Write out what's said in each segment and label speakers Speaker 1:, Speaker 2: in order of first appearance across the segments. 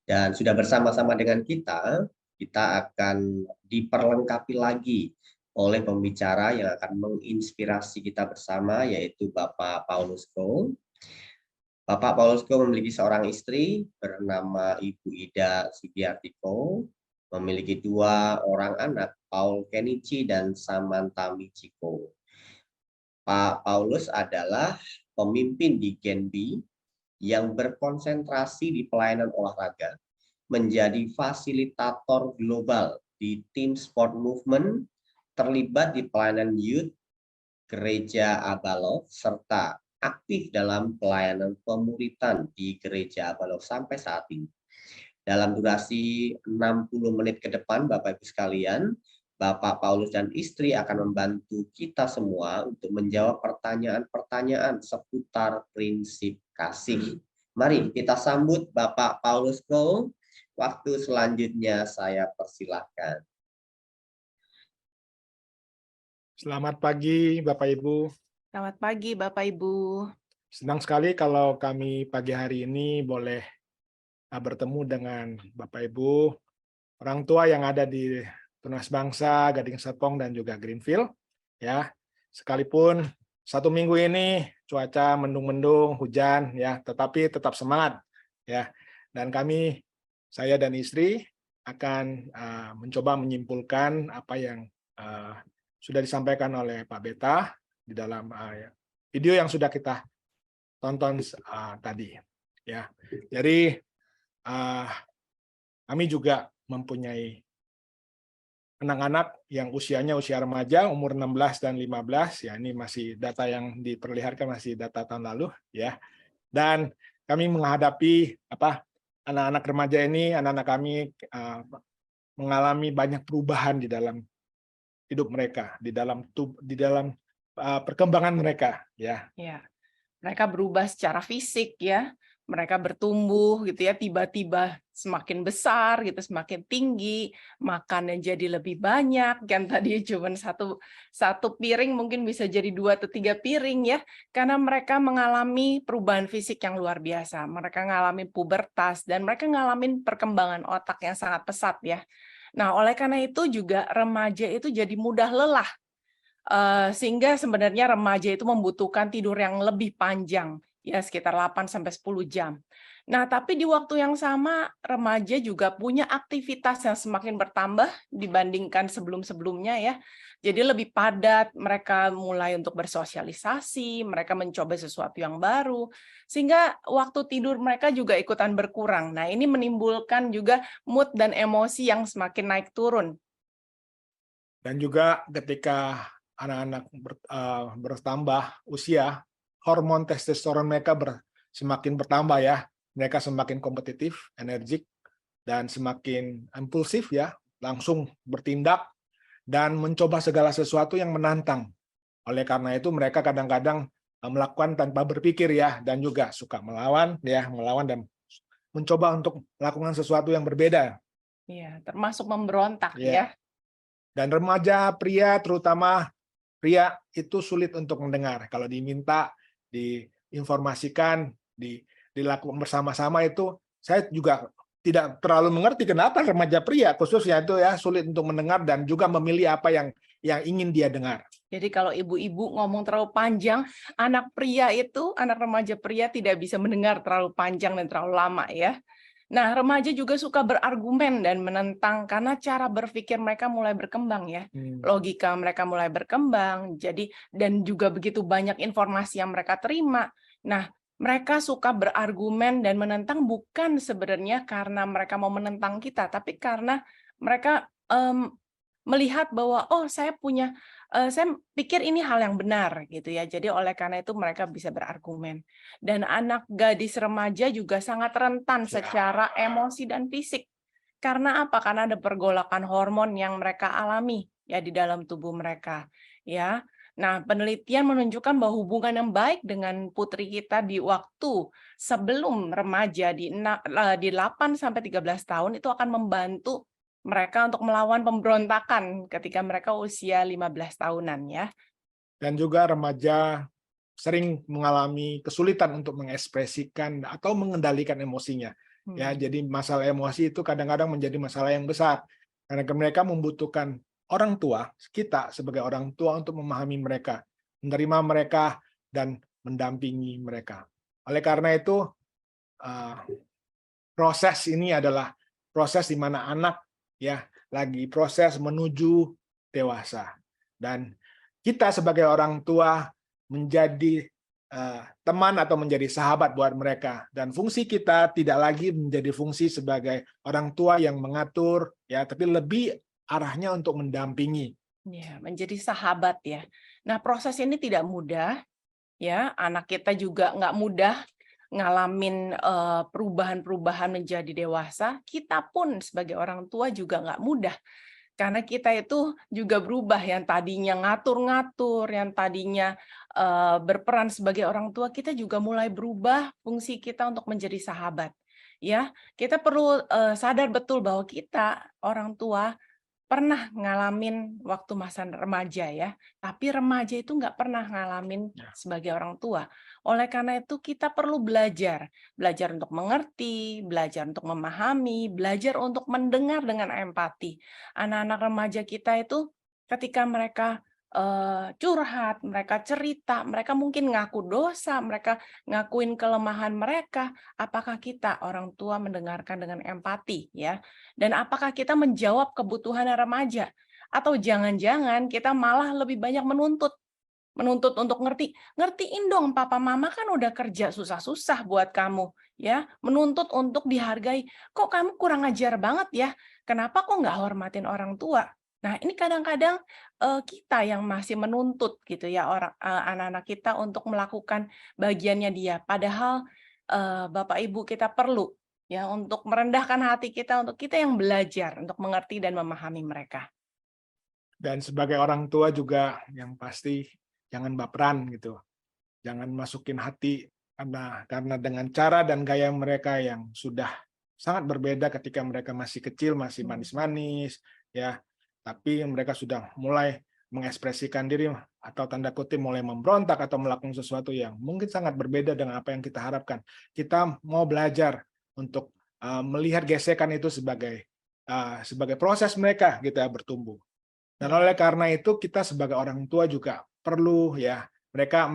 Speaker 1: Dan sudah bersama-sama dengan kita akan diperlengkapi lagi oleh pembicara yang akan menginspirasi kita bersama, yaitu Bapak Paulus Ko. Bapak Paulus Ko memiliki seorang istri bernama Ibu Ida Sugiarti Ko, memiliki 2 orang anak, Paul Kenichi dan Samantha Michiko. Pak Paulus adalah pemimpin di Genbi yang berkonsentrasi di pelayanan olahraga, menjadi fasilitator global di tim sport movement, terlibat di pelayanan youth, gereja Abalov, serta aktif dalam pelayanan pemuritan di gereja Abalov sampai saat ini. Dalam durasi 60 menit ke depan, Bapak Ibu sekalian, Bapak Paulus dan istri akan membantu kita semua untuk menjawab pertanyaan-pertanyaan seputar prinsip kasih. Mari kita sambut Bapak Paulus Ko. Waktu selanjutnya saya persilahkan.
Speaker 2: Selamat pagi Bapak Ibu.
Speaker 3: Selamat pagi Bapak Ibu.
Speaker 2: Senang sekali kalau kami pagi hari ini boleh bertemu dengan Bapak Ibu, orang tua yang ada di Tunas Bangsa, Gading Serpong, dan juga Greenfield. Ya, sekalipun 1 minggu ini cuaca mendung-mendung, hujan, ya, tetapi tetap semangat, ya. Dan kami, saya dan istri akan mencoba menyimpulkan apa yang sudah disampaikan oleh Pak Beta di dalam video yang sudah kita tonton tadi. Ya, jadi kami juga mempunyai anak-anak yang usianya usia remaja, umur 16 dan 15, ya ini masih data yang diperlihatkan masih data tahun lalu, ya. Dan kami menghadapi anak-anak remaja ini, anak-anak kami mengalami banyak perubahan di dalam hidup mereka, di dalam perkembangan mereka, ya.
Speaker 3: Ya, mereka berubah secara fisik, ya. Mereka bertumbuh gitu ya, tiba-tiba semakin besar gitu, semakin tinggi, makannya jadi lebih banyak, kan tadi cuma satu piring mungkin bisa jadi 2 atau 3 piring ya, karena mereka mengalami perubahan fisik yang luar biasa. Mereka mengalami pubertas dan mereka mengalami perkembangan otak yang sangat pesat ya. Nah, oleh karena itu juga remaja itu jadi mudah lelah. Sehingga sebenarnya remaja itu membutuhkan tidur yang lebih panjang, ya sekitar 8-10 jam. Nah, tapi di waktu yang sama remaja juga punya aktivitas yang semakin bertambah dibandingkan sebelum-sebelumnya ya. Jadi lebih padat, mereka mulai untuk bersosialisasi, mereka mencoba sesuatu yang baru, sehingga waktu tidur mereka juga ikutan berkurang. Nah, ini menimbulkan juga mood dan emosi yang semakin naik turun.
Speaker 2: Dan juga ketika anak-anak bertambah usia, hormon testosteron mereka semakin bertambah ya. Mereka semakin kompetitif, energik, dan semakin impulsif ya, langsung bertindak dan mencoba segala sesuatu yang menantang. Oleh karena itu mereka kadang-kadang melakukan tanpa berpikir ya, dan juga suka melawan dan mencoba untuk melakukan sesuatu yang berbeda.
Speaker 3: Iya, termasuk memberontak ya.
Speaker 2: Dan remaja pria, terutama pria, itu sulit untuk mendengar. Kalau diminta, diinformasikan, dilakukan bersama-sama itu, saya juga tidak terlalu mengerti kenapa remaja pria khususnya itu ya sulit untuk mendengar dan juga memilih apa yang ingin dia dengar.
Speaker 3: Jadi kalau ibu-ibu ngomong terlalu panjang, anak remaja pria tidak bisa mendengar terlalu panjang dan terlalu lama ya. Nah, remaja juga suka berargumen dan menentang karena cara berpikir mereka mulai berkembang ya. Logika mereka mulai berkembang, jadi dan juga begitu banyak informasi yang mereka terima. Nah, mereka suka berargumen dan menentang bukan sebenarnya karena mereka mau menentang kita, tapi karena mereka melihat bahwa saya pikir ini hal yang benar gitu ya. Jadi oleh karena itu mereka bisa berargumen. Dan anak gadis remaja juga sangat rentan secara emosi dan fisik. Karena apa? Karena ada pergolakan hormon yang mereka alami ya di dalam tubuh mereka ya. Nah, penelitian menunjukkan bahwa hubungan yang baik dengan putri kita di waktu sebelum remaja di 8-13 tahun itu akan membantu mereka untuk melawan pemberontakan ketika mereka usia 15 tahunan ya.
Speaker 2: Dan juga remaja sering mengalami kesulitan untuk mengekspresikan atau mengendalikan emosinya. Ya, jadi masalah emosi itu kadang-kadang menjadi masalah yang besar karena mereka membutuhkan orang tua, kita sebagai orang tua untuk memahami mereka, menerima mereka dan mendampingi mereka. Oleh karena itu, proses ini adalah proses di mana anak ya lagi proses menuju dewasa, dan kita sebagai orang tua menjadi teman atau menjadi sahabat buat mereka, dan fungsi kita tidak lagi menjadi fungsi sebagai orang tua yang mengatur ya, tapi lebih arahnya untuk mendampingi.
Speaker 3: Ya, menjadi sahabat ya. Nah, proses ini tidak mudah ya. Anak kita juga nggak mudah ngalamin perubahan-perubahan menjadi dewasa. Kita pun sebagai orang tua juga nggak mudah. Karena kita itu juga berubah, yang tadinya ngatur-ngatur, yang tadinya berperan sebagai orang tua, kita juga mulai berubah fungsi kita untuk menjadi sahabat. Ya, kita perlu sadar betul bahwa kita orang tua pernah ngalamin waktu masa remaja ya, tapi remaja itu nggak pernah ngalamin sebagai orang tua. Oleh karena itu kita perlu belajar untuk mengerti, belajar untuk memahami, belajar untuk mendengar dengan empati. Anak-anak remaja kita itu ketika mereka curhat, mereka cerita, mereka mungkin ngaku dosa, mereka ngakuin kelemahan mereka. Apakah kita orang tua mendengarkan dengan empati ya? Dan apakah kita menjawab kebutuhan remaja? Atau jangan-jangan kita malah lebih banyak menuntut untuk ngertiin dong, papa mama kan udah kerja susah-susah buat kamu ya, menuntut untuk dihargai. Kok kamu kurang ajar banget ya? Kenapa kok nggak hormatin orang tua? Nah, ini kadang-kadang kita yang masih menuntut gitu ya, anak-anak kita untuk melakukan bagiannya dia. Padahal Bapak Ibu kita perlu ya untuk merendahkan hati kita, untuk kita yang belajar untuk mengerti dan memahami mereka.
Speaker 2: Dan sebagai orang tua juga yang pasti jangan baperan gitu. Jangan masukin hati karena dengan cara dan gaya mereka yang sudah sangat berbeda ketika mereka masih kecil, masih manis-manis ya. Tapi mereka sudah mulai mengekspresikan diri atau tanda kutip mulai memberontak atau melakukan sesuatu yang mungkin sangat berbeda dengan apa yang kita harapkan. Kita mau belajar untuk melihat gesekan itu sebagai proses mereka gitu ya, bertumbuh. Dan oleh karena itu kita sebagai orang tua juga perlu ya mereka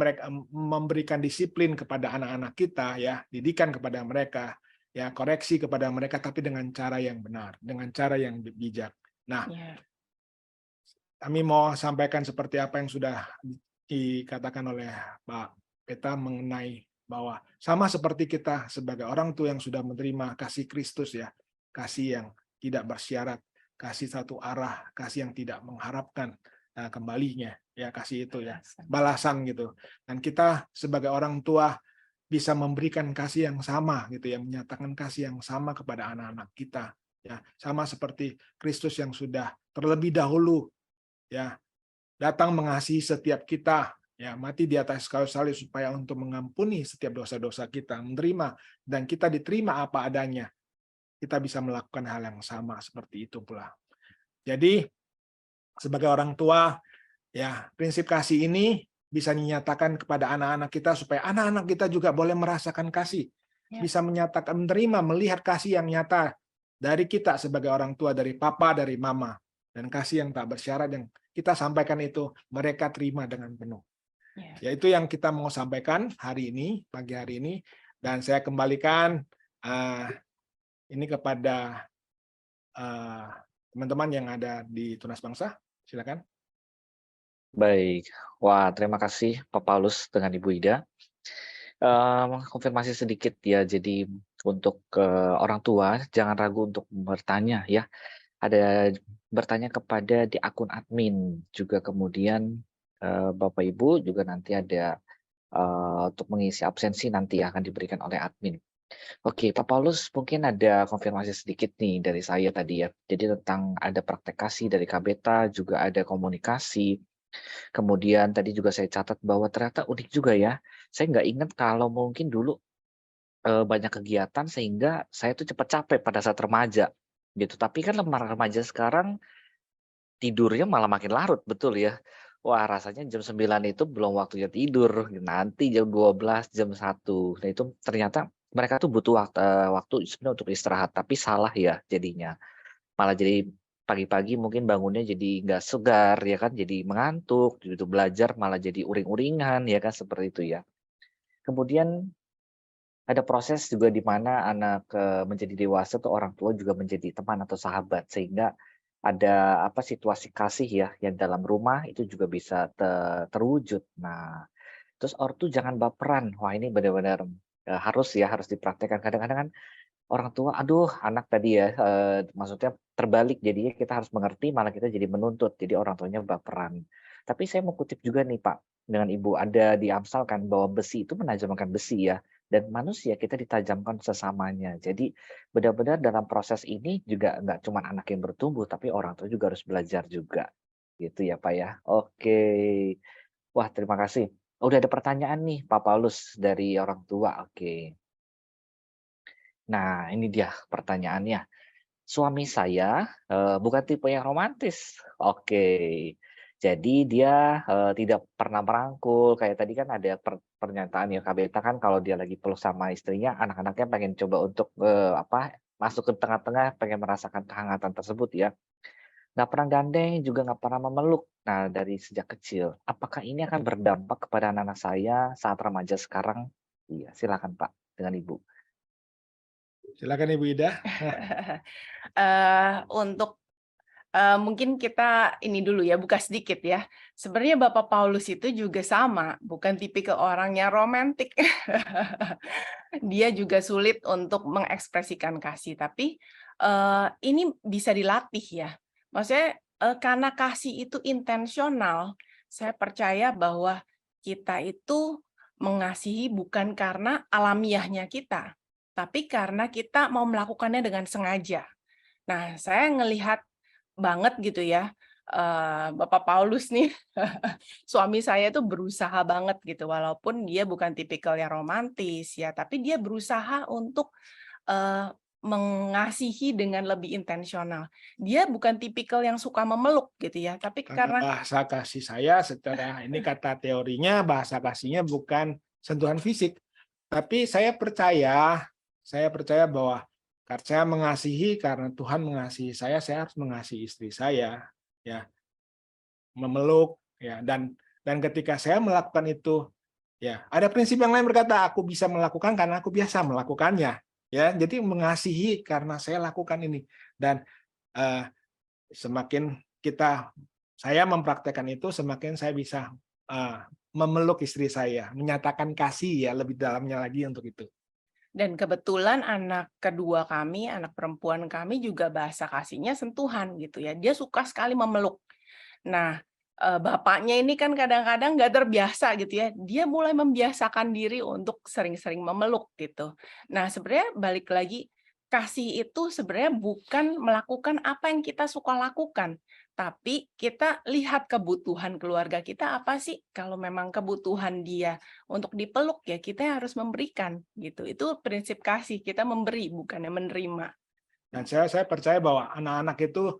Speaker 2: memberikan disiplin kepada anak-anak kita ya, didikan kepada mereka ya, koreksi kepada mereka tapi dengan cara yang benar, dengan cara yang bijak. Nah, kami mau sampaikan seperti apa yang sudah dikatakan oleh Pak Peta mengenai bahwa sama seperti kita sebagai orang tua yang sudah menerima kasih Kristus ya, kasih yang tidak bersyarat, kasih satu arah, kasih yang tidak mengharapkan kembalinya ya, kasih itu ya, balasan gitu. Dan kita sebagai orang tua bisa memberikan kasih yang sama gitu ya, menyatakan kasih yang sama kepada anak-anak kita ya, sama seperti Kristus yang sudah terlebih dahulu ya datang mengasihi setiap kita ya, mati di atas kayu salib supaya untuk mengampuni setiap dosa-dosa kita, menerima dan kita diterima apa adanya. Kita bisa melakukan hal yang sama seperti itu pula. Jadi sebagai orang tua ya, prinsip kasih ini bisa dinyatakan kepada anak-anak kita supaya anak-anak kita juga boleh merasakan kasih, bisa menyatakan, menerima, melihat kasih yang nyata dari kita sebagai orang tua, dari papa, dari mama, dan kasih yang tak bersyarat yang kita sampaikan itu mereka terima dengan penuh. Ya, itu yang kita mau sampaikan hari ini, pagi hari ini, dan saya kembalikan ini kepada teman-teman yang ada di Tunas Bangsa. Silakan.
Speaker 4: Baik, wah terima kasih Pak Paulus dengan Ibu Ida. Konfirmasi sedikit ya, jadi untuk orang tua jangan ragu untuk bertanya ya. Ada bertanya kepada di akun admin, juga kemudian Bapak Ibu juga nanti ada untuk mengisi absensi nanti akan diberikan oleh admin. Oke, Pak Paulus mungkin ada konfirmasi sedikit nih dari saya tadi ya. Jadi tentang ada praktek kasih dari KBETA, juga ada komunikasi. Kemudian tadi juga saya catat bahwa ternyata unik juga ya. Saya nggak ingat kalau mungkin dulu banyak kegiatan sehingga saya tuh cepat capek pada saat remaja gitu. Tapi kan remaja sekarang tidurnya malah makin larut, betul ya. Wah, rasanya jam 9 itu belum waktunya tidur, nanti jam 12, jam 1. Nah, itu ternyata mereka tuh butuh waktu sebenarnya untuk istirahat, tapi salah ya jadinya. Malah jadi pagi-pagi mungkin bangunnya jadi nggak segar ya kan, jadi mengantuk, gitu belajar malah jadi uring-uringan ya kan, seperti itu ya. Kemudian ada proses juga di mana anak, menjadi dewasa tuh orang tua juga menjadi teman atau sahabat, sehingga ada situasi kasih ya yang dalam rumah itu juga bisa terwujud. Nah, terus ortu jangan baperan. Wah ini benar-benar, harus dipraktekkan. Kadang-kadang kan orang tua, aduh anak tadi ya, maksudnya terbalik jadinya kita harus mengerti malah kita jadi menuntut, jadi orang tuanya baperan. Tapi saya mau kutip juga nih Pak, dengan Ibu, ada di Amsal kan bahwa besi itu menajamkan besi ya, dan manusia kita ditajamkan sesamanya. Jadi benar-benar dalam proses ini juga nggak cuma anak yang bertumbuh, tapi orang tua juga harus belajar juga. Gitu ya Pak ya. Oke. Wah terima kasih. Udah ada pertanyaan nih Pak Paulus dari orang tua, oke. Nah, ini dia pertanyaannya. Suami saya, bukan tipe yang romantis. Oke. Jadi dia, tidak pernah merangkul, kayak tadi kan ada pernyataan ya Kak Beta kan kalau dia lagi peluk sama istrinya, anak-anaknya pengen coba untuk, masuk ke tengah-tengah, pengen merasakan kehangatan tersebut ya. Nggak pernah gandeng, juga nggak pernah memeluk. Nah, dari sejak kecil. Apakah ini akan berdampak kepada anak-anak saya saat remaja sekarang? Iya, silakan Pak, dengan Ibu.
Speaker 2: Silakan Ibu Ida.
Speaker 3: Untuk mungkin kita ini dulu ya, buka sedikit ya. Sebenarnya Bapak Paulus itu juga sama, bukan tipikal orang yang romantik. Dia juga sulit untuk mengekspresikan kasih, tapi ini bisa dilatih ya. Maksudnya karena kasih itu intensional, saya percaya bahwa kita itu mengasihi bukan karena alamiahnya kita, tapi karena kita mau melakukannya dengan sengaja. Nah, saya ngelihat banget gitu ya, Bapak Paulus nih, suami saya tuh berusaha banget gitu, walaupun dia bukan tipikal yang romantis ya, tapi dia berusaha untuk mengasihi dengan lebih intensional. Dia bukan tipikal yang suka memeluk gitu ya, tapi
Speaker 2: Karena
Speaker 3: karena
Speaker 2: bahasa kasih saya secara ini kata teorinya bahasa kasihnya bukan sentuhan fisik, tapi saya percaya bahwa karena saya mengasihi karena Tuhan mengasihi saya harus mengasihi istri saya, ya, memeluk, ya, dan ketika saya melakukan itu, ya, ada prinsip yang lain berkata aku bisa melakukan karena aku biasa melakukannya, ya, jadi mengasihi karena saya lakukan ini dan semakin saya mempraktekkan itu, semakin saya bisa memeluk istri saya, menyatakan kasih ya lebih dalamnya lagi untuk itu.
Speaker 3: dan kebetulan anak kedua kami, anak perempuan kami juga bahasa kasihnya sentuhan gitu ya. Dia suka sekali memeluk. Nah, bapaknya ini kan kadang-kadang nggak terbiasa gitu ya. Dia mulai membiasakan diri untuk sering-sering memeluk gitu. Nah, sebenarnya balik lagi, kasih itu sebenarnya bukan melakukan apa yang kita suka lakukan, tapi kita lihat kebutuhan keluarga kita apa sih. Kalau memang kebutuhan dia untuk dipeluk ya kita yang harus memberikan gitu. Itu prinsip kasih, kita memberi bukannya menerima.
Speaker 2: Dan saya percaya bahwa anak-anak itu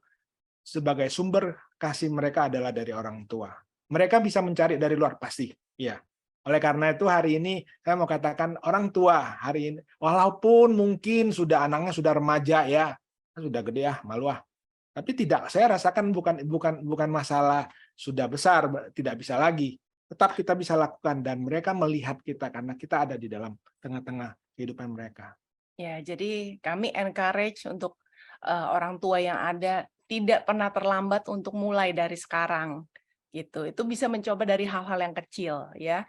Speaker 2: sebagai sumber kasih mereka adalah dari orang tua. Mereka bisa mencari dari luar pasti, ya. Oleh karena itu hari ini saya mau katakan orang tua hari ini, walaupun mungkin anaknya sudah remaja ya, sudah gede malu tapi tidak, saya rasakan bukan masalah sudah besar tidak bisa lagi, tetap kita bisa lakukan dan mereka melihat kita karena kita ada di dalam tengah-tengah kehidupan mereka.
Speaker 3: Ya, jadi kami encourage untuk orang tua yang ada tidak pernah terlambat untuk mulai dari sekarang gitu. Itu bisa mencoba dari hal-hal yang kecil ya.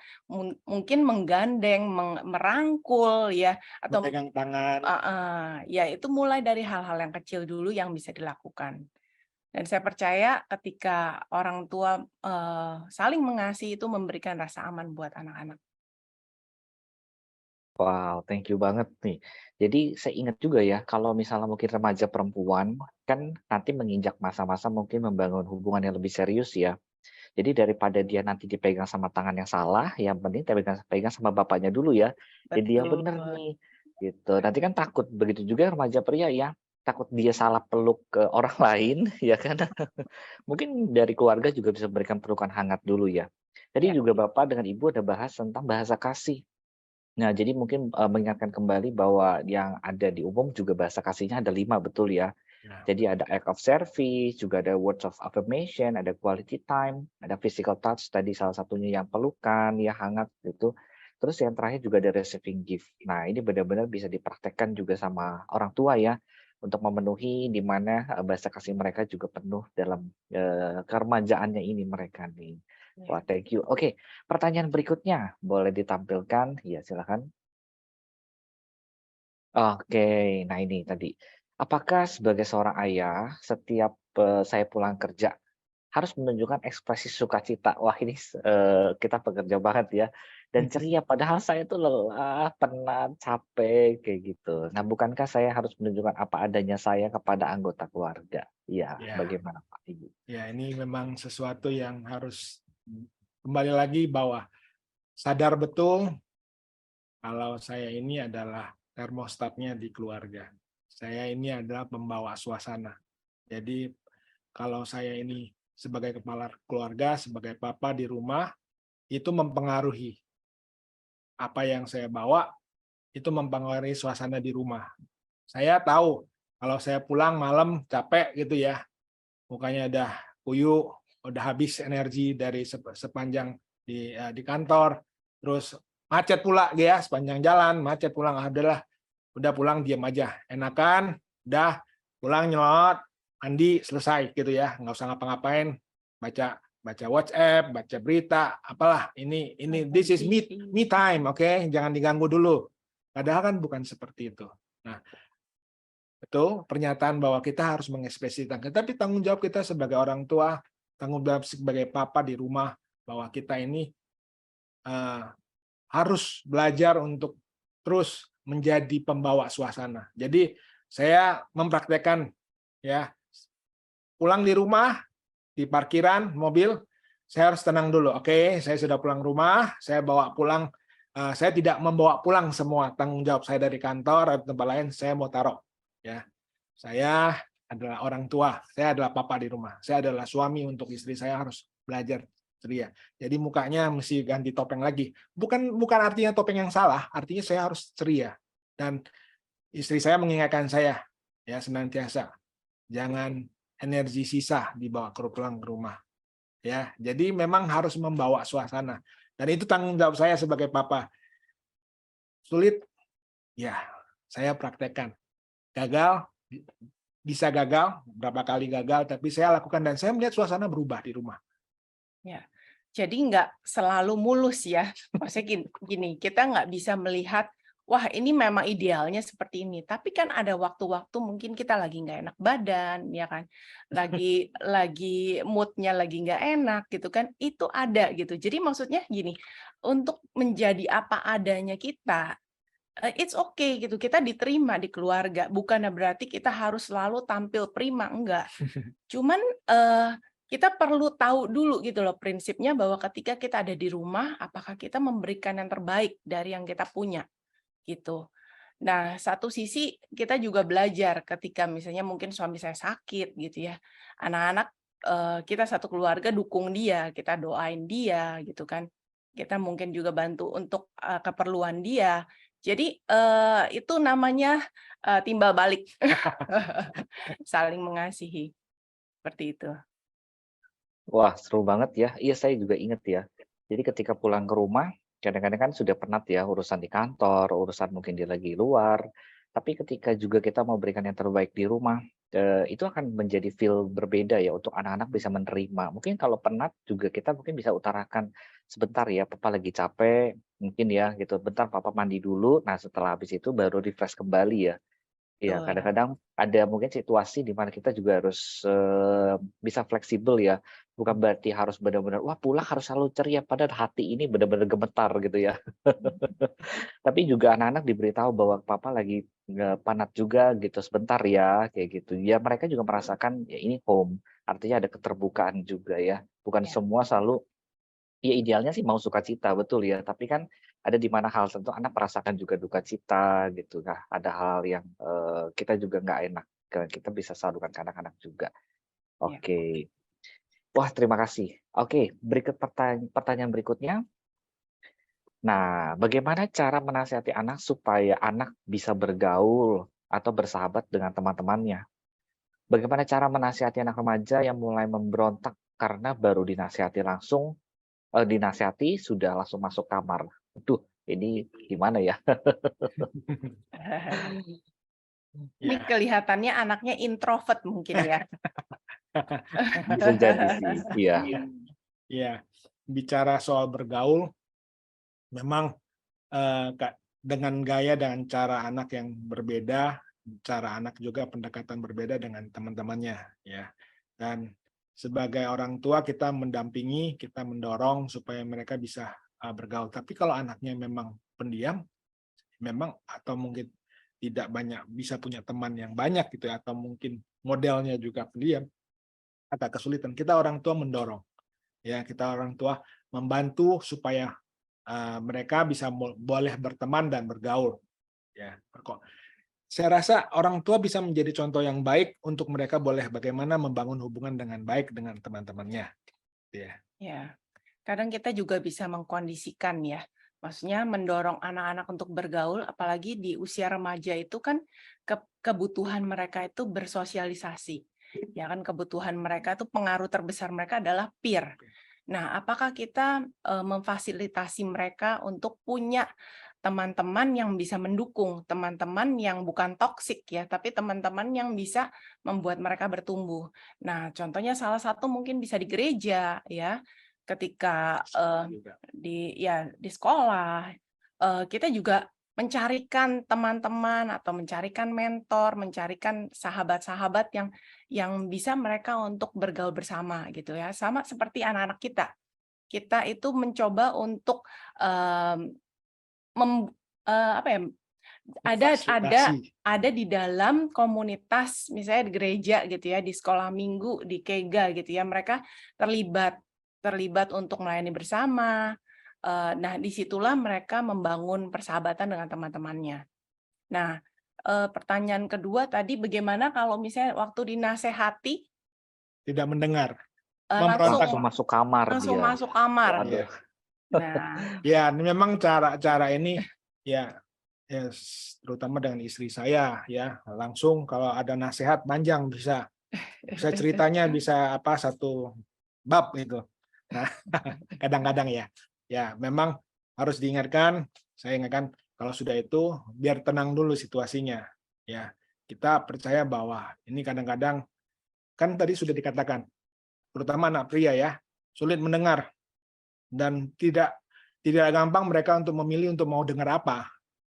Speaker 3: Mungkin menggandeng, merangkul ya atau
Speaker 2: Pegang tangan.
Speaker 3: ya itu mulai dari hal-hal yang kecil dulu yang bisa dilakukan. Dan saya percaya ketika orang tua saling mengasihi itu memberikan rasa aman buat anak-anak.
Speaker 4: Wow, thank you banget nih. Jadi saya ingat juga ya, kalau misalnya mungkin remaja perempuan, kan nanti menginjak masa-masa mungkin membangun hubungan yang lebih serius ya. Jadi daripada dia nanti dipegang sama tangan yang salah, yang penting pegang sama bapaknya dulu ya. Jadi dia
Speaker 3: Betul.
Speaker 4: bener nih, gitu. Nanti kan takut, begitu juga remaja pria ya, takut dia salah peluk ke orang lain, ya kan. Mungkin dari keluarga juga bisa memberikan pelukan hangat dulu ya. Tadi
Speaker 3: Ya.
Speaker 4: juga Bapak dengan Ibu ada bahas tentang bahasa kasih. Nah, jadi mungkin mengingatkan kembali bahwa yang ada di umum juga bahasa kasihnya ada 5, betul ya?
Speaker 2: Ya.
Speaker 4: Jadi ada act of service, juga ada words of affirmation, ada quality time, ada physical touch, tadi salah satunya yang pelukan, ya hangat gitu. Terus yang terakhir juga ada receiving gift. Nah, ini benar-benar bisa dipraktekkan juga sama orang tua ya, untuk memenuhi di mana bahasa kasih mereka juga penuh dalam keremajaannya ini mereka nih. Wah,
Speaker 3: Ya.
Speaker 4: thank you. Oke, pertanyaan berikutnya boleh ditampilkan? Ya, silakan. Oke, nah ini tadi. Apakah sebagai seorang ayah, setiap saya pulang kerja harus menunjukkan ekspresi sukacita? Wah, ini kita pekerja banget ya. Dan ceria, padahal saya tuh lelah, penat, capek, kayak gitu. Nah, bukankah saya harus menunjukkan apa adanya saya kepada anggota keluarga? Iya,
Speaker 2: Ya,
Speaker 4: bagaimana Pak Ibu?
Speaker 2: ya, ini memang sesuatu yang harus kembali lagi bahwa sadar betul kalau saya ini adalah termostatnya di keluarga. Saya ini adalah pembawa suasana. Jadi kalau saya ini sebagai kepala keluarga, sebagai papa di rumah, itu mempengaruhi apa yang saya bawa, itu mempengaruhi suasana di rumah. Saya tahu kalau saya pulang malam capek gitu ya, mukanya udah kuyuk, udah habis energi dari sepanjang di kantor, terus macet pula ya, sepanjang jalan macet pulang. Adalah udah pulang diam aja, enakan, udah pulang nyelot, mandi selesai gitu ya, nggak usah ngapa-ngapain, baca baca WhatsApp, baca berita, apalah ini this is me time, oke? Jangan diganggu dulu. Padahal kan bukan seperti itu. Nah, itu pernyataan bahwa kita harus mengekspresikan. Tetapi tanggung jawab kita sebagai orang tua, tanggung jawab sebagai papa di rumah, bahwa kita ini harus belajar untuk terus menjadi pembawa suasana. Jadi saya mempraktekkan ya, pulang di rumah, di parkiran mobil, saya harus tenang dulu. Oke, saya sudah pulang rumah, saya bawa pulang. Saya tidak membawa pulang semua tanggung jawab saya dari kantor atau tempat lain. Saya mau taruh. Ya, saya adalah orang tua, saya adalah papa di rumah, saya adalah suami untuk istri, saya harus belajar ceria. Jadi mukanya mesti ganti topeng lagi. Bukan artinya topeng yang salah, artinya saya harus ceria. Dan istri saya mengingatkan saya ya senantiasa jangan energi sisa dibawa pulang ke rumah. Ya, jadi memang harus membawa suasana. Dan itu tanggung jawab saya sebagai papa. Sulit, ya saya praktekkan. Gagal, bisa gagal, berapa kali gagal, tapi saya lakukan dan saya melihat suasana berubah di rumah.
Speaker 3: Ya, jadi nggak selalu mulus ya. Maksudnya gini, kita nggak bisa melihat, wah ini memang idealnya seperti ini. Tapi kan ada waktu-waktu mungkin kita lagi nggak enak badan, ya kan? Lagi moodnya lagi nggak enak gitu kan? Itu ada gitu. Jadi maksudnya gini, untuk menjadi apa adanya kita, it's okay gitu. Kita diterima di keluarga. Bukannya berarti kita harus selalu tampil prima, enggak. Cuman kita perlu tahu dulu gitu loh prinsipnya bahwa ketika kita ada di rumah, apakah kita memberikan yang terbaik dari yang kita punya gitu. Nah, satu sisi kita juga belajar ketika misalnya mungkin suami saya sakit gitu ya, anak-anak kita satu keluarga dukung dia, kita doain dia gitu kan, kita mungkin juga bantu untuk keperluan dia. Jadi itu namanya timbal balik, saling mengasihi seperti itu.
Speaker 4: Wah, seru banget ya. Iya, saya juga inget ya. Jadi ketika pulang ke rumah, kadang-kadang kan sudah penat ya urusan di kantor, urusan mungkin dia lagi luar. Tapi ketika juga kita mau berikan yang terbaik di rumah, itu akan menjadi feel berbeda ya untuk anak-anak bisa menerima. Mungkin kalau penat juga kita mungkin bisa utarakan sebentar ya, papa lagi capek, mungkin ya gitu. Bentar papa mandi dulu. Nah, setelah habis itu baru refresh kembali ya. Iya,
Speaker 3: Betul.
Speaker 4: kadang-kadang ada mungkin situasi di mana kita juga harus, bisa fleksibel ya. Bukan berarti harus benar-benar, wah pulang harus selalu ceria, padahal hati ini benar-benar gemetar gitu ya. Tapi juga anak-anak diberitahu bahwa papa lagi penat juga gitu, sebentar ya, kayak gitu. Ya mereka juga merasakan, ya ini home, artinya ada keterbukaan juga ya. Bukan
Speaker 3: Ya.
Speaker 4: semua selalu ya idealnya sih mau sukacita, betul ya. Tapi kan ada di mana hal tentu anak merasakan juga duka cita gitu. Nah, ada hal yang kita juga nggak enak. Kita bisa salurkan ke anak-anak juga.
Speaker 3: Ya.
Speaker 4: Oke. Wah, terima kasih. Oke, berikut pertanyaan berikutnya. Nah, bagaimana cara menasihati anak supaya anak bisa bergaul atau bersahabat dengan teman-temannya? Bagaimana cara menasihati anak remaja yang mulai memberontak karena baru dinasihati sudah langsung masuk kamar? Aduh, ini gimana ya?
Speaker 3: Ini
Speaker 2: Ya,
Speaker 3: kelihatannya anaknya introvert mungkin ya.
Speaker 4: Bisa jadi sih, iya.
Speaker 2: ya. Bicara soal bergaul, memang dengan gaya dan cara anak yang berbeda, cara anak juga pendekatan berbeda dengan teman-temannya, ya. Dan sebagai orang tua kita mendampingi, kita mendorong supaya mereka bisa bergaul. Tapi kalau anaknya memang pendiam, memang atau mungkin tidak banyak bisa punya teman yang banyak gitu ya, atau mungkin modelnya juga pendiam, agak kesulitan. Kita orang tua mendorong, ya kita orang tua membantu supaya mereka bisa boleh berteman dan bergaul. Ya, saya rasa orang tua bisa menjadi contoh yang baik untuk mereka boleh bagaimana membangun hubungan dengan baik dengan teman-temannya. Ya.
Speaker 3: Ya, kadang kita juga bisa mengkondisikan ya. Maksudnya mendorong anak-anak untuk bergaul, apalagi di usia remaja itu kan kebutuhan mereka itu bersosialisasi. Ya kan kebutuhan mereka itu pengaruh terbesar mereka adalah peer. Nah, apakah kita memfasilitasi mereka untuk punya teman-teman yang bisa mendukung, teman-teman yang bukan toksik ya, tapi teman-teman yang bisa membuat mereka bertumbuh. Nah, contohnya salah satu mungkin bisa di gereja ya, ketika di sekolah kita juga mencarikan teman-teman atau mencarikan mentor, mencarikan sahabat-sahabat yang bisa mereka untuk bergaul bersama gitu ya. Sama seperti anak-anak kita. Kita itu mencoba untuk apa ya? Ada di dalam komunitas misalnya di gereja gitu ya, di sekolah minggu, di kega gitu ya, mereka terlibat untuk melayani bersama. Nah, disitulah mereka membangun persahabatan dengan teman-temannya. Nah, pertanyaan kedua tadi bagaimana kalau misalnya waktu dinasehati
Speaker 2: Tidak mendengar,
Speaker 4: Langsung masuk kamar
Speaker 3: langsung
Speaker 4: dia.
Speaker 3: masuk kamar.
Speaker 4: Waduh.
Speaker 3: Nah,
Speaker 2: ya memang cara ini ya terutama dengan istri saya ya langsung kalau ada nasihat panjang bisa ceritanya bisa satu bab gitu. Nah, kadang-kadang ya memang harus diingatkan, saya ingatkan kalau sudah itu biar tenang dulu situasinya. Ya, kita percaya bahwa ini kadang-kadang kan tadi sudah dikatakan, terutama anak pria ya, sulit mendengar dan tidak gampang mereka untuk memilih untuk mau dengar apa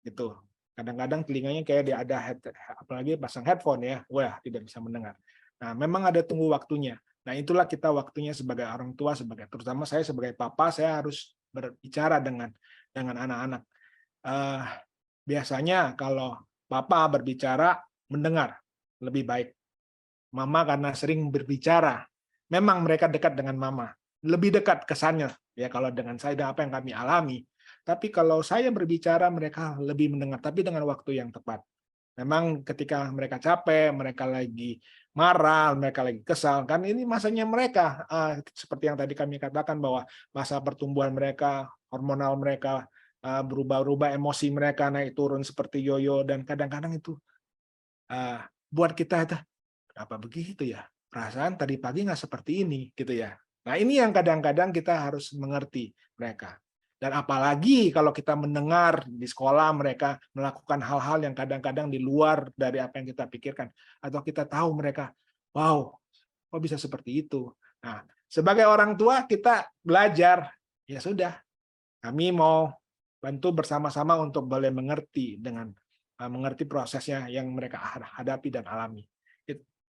Speaker 2: gitu. Kadang-kadang telinganya kayak dia ada apalagi pasang headphone ya, wah tidak bisa mendengar. Nah, memang ada tunggu waktunya. Nah, itulah kita waktunya sebagai orang tua, terutama saya sebagai papa, saya harus berbicara dengan anak-anak. Biasanya kalau papa berbicara, mendengar lebih baik. Mama karena sering berbicara, memang mereka dekat dengan mama. Lebih dekat kesannya, ya kalau dengan saya dan apa yang kami alami. Tapi kalau saya berbicara, mereka lebih mendengar, tapi dengan waktu yang tepat. Memang ketika mereka capek, mereka lagi marah, mereka lagi kesal, kan ini masanya mereka, seperti yang tadi kami katakan bahwa masa pertumbuhan mereka, hormonal mereka berubah-ubah, emosi mereka naik turun seperti yoyo, dan kadang-kadang itu buat kita itu, kenapa begitu ya? Perasaan tadi pagi nggak seperti ini, gitu ya. Nah ini yang kadang-kadang kita harus mengerti mereka. Dan apalagi kalau kita mendengar di sekolah mereka melakukan hal-hal yang kadang-kadang di luar dari apa yang kita pikirkan. Atau kita tahu mereka, wow, kok bisa seperti itu. Nah, sebagai orang tua kita belajar, ya sudah, kami mau bantu bersama-sama untuk boleh mengerti mengerti prosesnya yang mereka hadapi dan alami.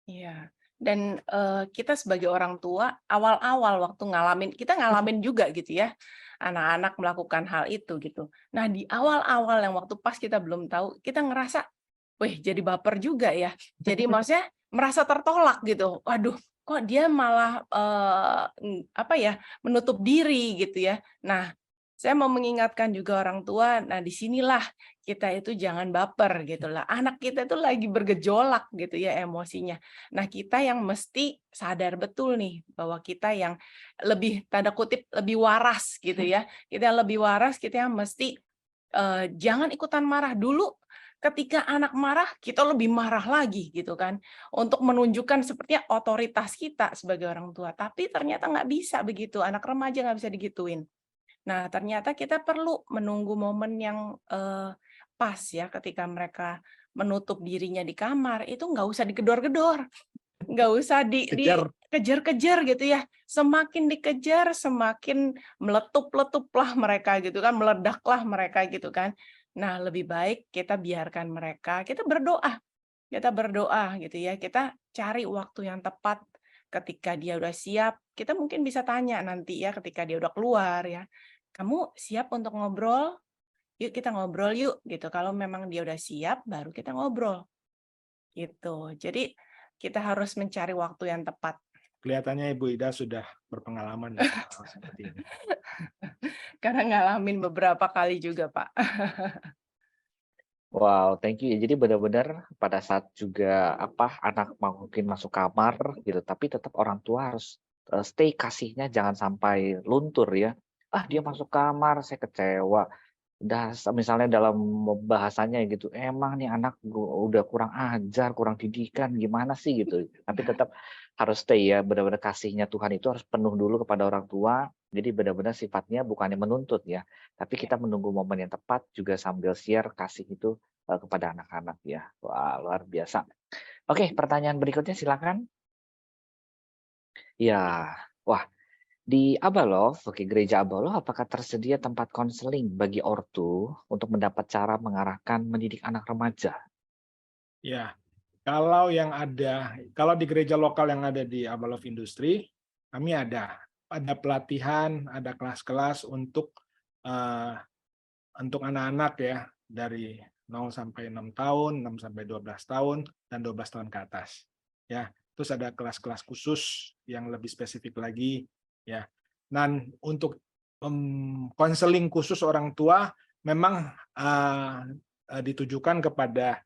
Speaker 3: iya. Dan kita sebagai orang tua awal-awal waktu kita ngalamin juga gitu ya, anak-anak melakukan hal itu gitu. Nah di awal-awal yang waktu pas kita belum tahu, kita ngerasa, wih jadi baper juga ya. Jadi maksudnya merasa tertolak gitu. Waduh, kok dia malah menutup diri gitu ya. Nah Saya mau mengingatkan juga orang tua, nah disinilah kita itu jangan baper gitu lah. Anak kita itu lagi bergejolak gitu ya emosinya. Nah kita yang mesti sadar betul nih bahwa kita yang lebih tanda kutip lebih waras gitu ya. Kita yang lebih waras, kita yang mesti jangan ikutan marah dulu. Ketika anak marah, kita lebih marah lagi gitu kan. Untuk menunjukkan sepertinya otoritas kita sebagai orang tua. Tapi ternyata nggak bisa begitu. Anak remaja nggak bisa digituin. Nah, ternyata kita perlu menunggu momen yang pas ya ketika mereka menutup dirinya di kamar, itu nggak usah digedor-gedor, nggak usah
Speaker 2: Kejar.
Speaker 3: dikejar-kejar gitu ya. Semakin dikejar, semakin meletup-letuplah mereka gitu kan, meledaklah mereka gitu kan. Nah, lebih baik kita biarkan mereka, kita berdoa gitu ya, kita cari waktu yang tepat ketika dia udah siap, kita mungkin bisa tanya nanti ya ketika dia udah keluar ya, "Kamu siap untuk ngobrol? Yuk kita ngobrol yuk," gitu. Kalau memang dia udah siap, baru kita ngobrol, gitu. Jadi kita harus mencari waktu yang tepat.
Speaker 2: Kelihatannya Ibu Ida sudah berpengalaman dalam hal seperti ini.
Speaker 3: Karena ngalamin beberapa kali juga, Pak.
Speaker 4: Wow, thank you ya. Jadi benar-benar pada saat juga anak mungkin masuk kamar gitu, tapi tetap orang tua harus stay kasihnya jangan sampai luntur ya. Ah, dia masuk kamar, saya kecewa. Misalnya dalam bahasanya gitu, emang nih anak udah kurang ajar, kurang didikan, gimana sih gitu. Tapi tetap harus stay ya, benar-benar kasihnya Tuhan itu harus penuh dulu kepada orang tua. Jadi benar-benar sifatnya bukannya menuntut ya, tapi kita menunggu momen yang tepat juga sambil share kasih itu kepada anak-anak ya. Wah, luar biasa. Oke, pertanyaan berikutnya silakan. Ya, wah, di Abalov, oke, Gereja Abalov, apakah tersedia tempat konseling bagi ortu untuk mendapat cara mengarahkan mendidik anak remaja?
Speaker 2: Ya, kalau di gereja lokal yang ada di Abalov Industri, kami ada pelatihan, ada kelas-kelas untuk anak-anak ya dari 0 sampai 6 tahun, 6 sampai 12 tahun, dan 12 tahun ke atas. Ya, terus ada kelas-kelas khusus yang lebih spesifik lagi ya. Dan untuk konseling khusus orang tua memang ditujukan kepada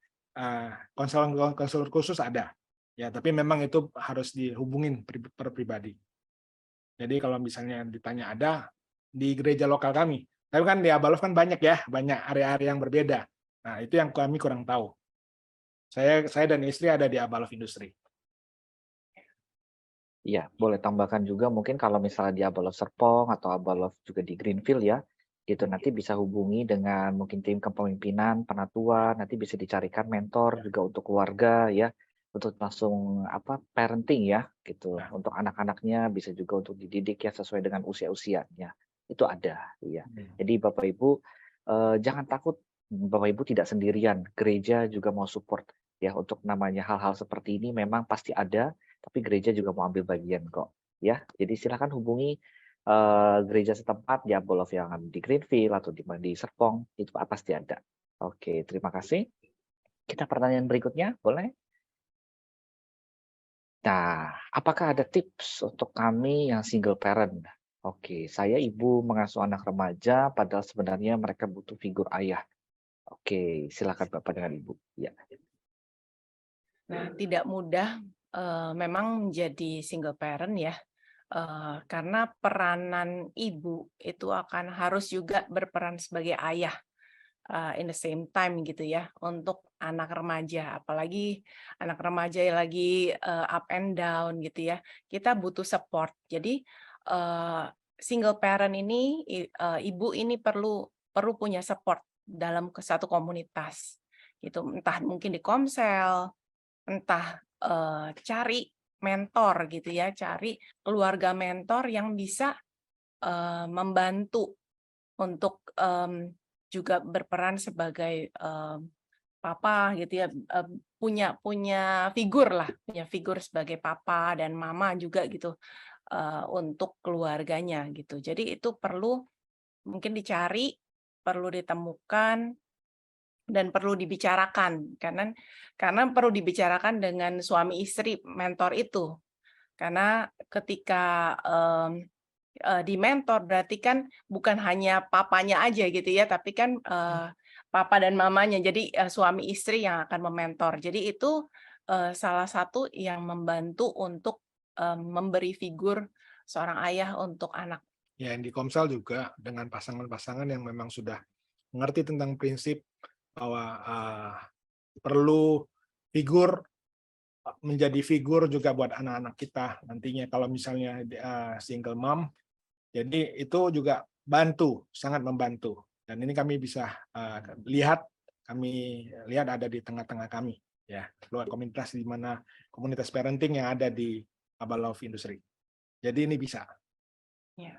Speaker 2: konselor khusus ada. Ya, tapi memang itu harus dihubungin per pribadi. Jadi kalau misalnya ditanya ada di gereja lokal kami. Tapi kan di Abalov kan banyak ya, banyak area-area yang berbeda. Nah, itu yang kami kurang tahu. Saya dan istri ada di Abalov Industri.
Speaker 4: Iya, boleh tambahkan juga mungkin kalau misalnya di Abalov Serpong atau Abalov juga di Greenfield ya, gitu nanti bisa hubungi dengan mungkin tim kepemimpinan, penatua, nanti bisa dicarikan mentor juga untuk keluarga ya, untuk langsung parenting ya, gitu.
Speaker 2: Ya.
Speaker 4: Untuk anak-anaknya bisa juga untuk dididik ya sesuai dengan usia-usianya. Itu ada, ya. Jadi Bapak Ibu jangan takut, Bapak Ibu tidak sendirian. Gereja juga mau support ya untuk namanya hal-hal seperti ini memang pasti ada. Tapi gereja juga mau ambil bagian kok, ya. Jadi silakan hubungi gereja setempat di Abalov yang di Greenfield atau di Serpong, itu pasti ada. Oke, terima kasih. Kita pertanyaan berikutnya, boleh? Nah, apakah ada tips untuk kami yang single parent? Oke, saya ibu mengasuh anak remaja, padahal sebenarnya mereka butuh figur ayah. Oke, silakan Bapak dengan Ibu. Ya.
Speaker 3: Nah, tidak mudah memang menjadi single parent ya, karena peranan ibu itu akan harus juga berperan sebagai ayah in the same time gitu ya untuk anak remaja, apalagi anak remaja yang lagi up and down gitu ya, kita butuh support. Jadi single parent ini ibu ini perlu punya support dalam satu komunitas gitu, entah mungkin di komsel, entah cari mentor gitu ya, cari keluarga mentor yang bisa membantu untuk juga berperan sebagai papa gitu ya, punya figur sebagai papa dan mama juga gitu untuk keluarganya gitu. Jadi itu perlu mungkin dicari, perlu ditemukan, dan perlu dibicarakan karena perlu dibicarakan dengan suami istri mentor itu, karena ketika di mentor berarti kan bukan hanya papanya aja gitu ya, tapi kan papa dan mamanya. Jadi suami istri yang akan mementor. Jadi itu salah satu yang membantu untuk memberi figur seorang ayah untuk anak.
Speaker 2: Ya, yang di Komsel juga dengan pasangan-pasangan yang memang sudah mengerti tentang prinsip bahwa perlu figur, menjadi figur juga buat anak-anak kita nantinya kalau misalnya single mom. Jadi itu juga sangat membantu. Dan ini kami bisa kami lihat ada di tengah-tengah kami, ya, luar komunitas di mana komunitas parenting yang ada di Abah Love Industry. Jadi ini bisa.
Speaker 3: Ya.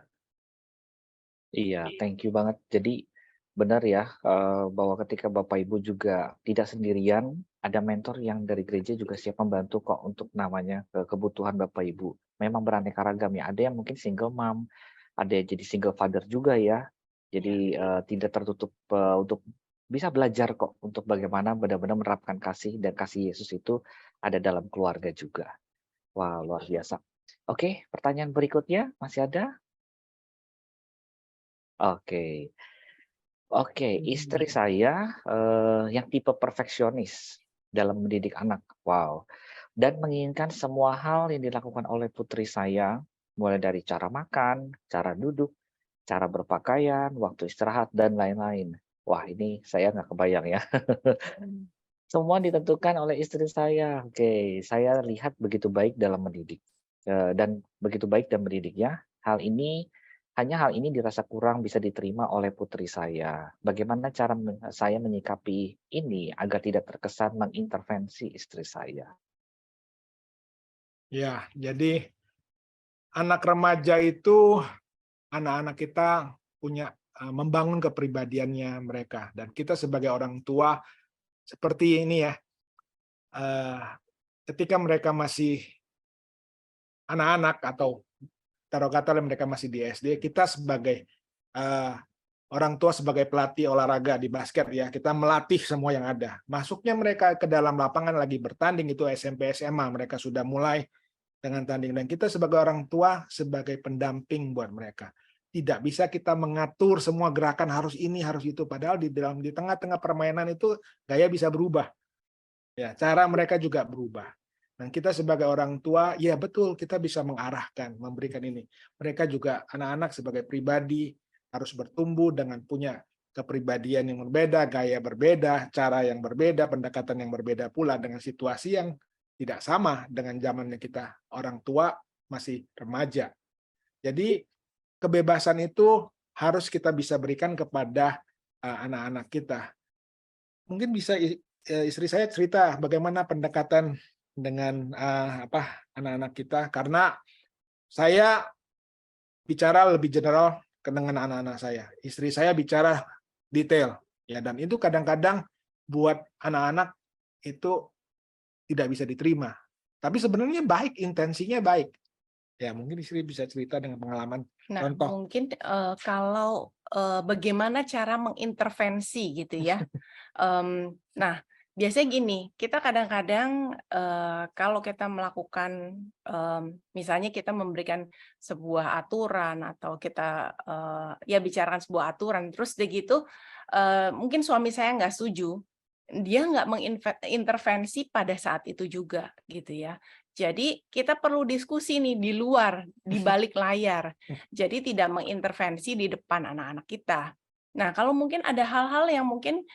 Speaker 4: Iya, thank you banget. Jadi benar ya, bahwa ketika Bapak Ibu juga tidak sendirian, ada mentor yang dari gereja juga siap membantu kok untuk namanya kebutuhan Bapak Ibu. Memang beraneka ragam ya. Ada yang mungkin single mom, ada yang jadi single father juga ya. Jadi tidak tertutup untuk bisa belajar kok untuk bagaimana benar-benar menerapkan kasih, dan kasih Yesus itu ada dalam keluarga juga. Wah, luar biasa. Oke, pertanyaan berikutnya masih ada? Oke. Istri saya yang tipe perfeksionis dalam mendidik anak. Wow. Dan menginginkan semua hal yang dilakukan oleh putri saya, mulai dari cara makan, cara duduk, cara berpakaian, waktu istirahat, dan lain-lain. Wah, ini saya nggak kebayang ya. Semua ditentukan oleh istri saya. Oke, saya lihat begitu baik dalam mendidik. Dan begitu baik dan mendidiknya. Hanya hal ini dirasa kurang bisa diterima oleh putri saya. Bagaimana cara saya menyikapi ini agar tidak terkesan mengintervensi istri saya?
Speaker 2: Ya, jadi anak remaja itu, anak-anak kita punya membangun kepribadiannya mereka, dan kita sebagai orang tua seperti ini ya, ketika mereka masih anak-anak atau taruh kata mereka masih di SD, kita sebagai orang tua, sebagai pelatih olahraga di basket ya, kita melatih semua yang ada. Masuknya mereka ke dalam lapangan lagi bertanding itu SMP SMA, mereka sudah mulai dengan tanding, dan kita sebagai orang tua sebagai pendamping buat mereka. Tidak bisa kita mengatur semua gerakan harus ini harus itu, padahal di tengah-tengah permainan itu gaya bisa berubah. Ya, cara mereka juga berubah. Dan kita sebagai orang tua, ya betul, kita bisa mengarahkan, memberikan ini. Mereka juga, anak-anak sebagai pribadi, harus bertumbuh dengan punya kepribadian yang berbeda, gaya berbeda, cara yang berbeda, pendekatan yang berbeda pula, dengan situasi yang tidak sama dengan zamannya kita orang tua masih remaja. Jadi kebebasan itu harus kita bisa berikan kepada anak-anak kita. Mungkin bisa istri saya cerita bagaimana pendekatan dengan anak-anak kita, karena saya bicara lebih general dengan anak-anak saya. Istri saya bicara detail ya, dan itu kadang-kadang buat anak-anak itu tidak bisa diterima. Tapi sebenarnya baik, intensinya baik. Ya, mungkin istri bisa cerita dengan pengalaman contoh.
Speaker 3: Mungkin kalau bagaimana cara mengintervensi gitu ya. Nah, biasanya gini, kita kadang-kadang kalau kita melakukan, misalnya kita memberikan sebuah aturan atau kita ya bicarakan sebuah aturan, terus udah gitu mungkin suami saya nggak setuju, dia nggak mengintervensi pada saat itu juga gitu ya. Jadi kita perlu diskusi nih di luar, di balik layar. Jadi tidak mengintervensi di depan anak-anak kita. Nah, kalau mungkin ada hal-hal yang mungkin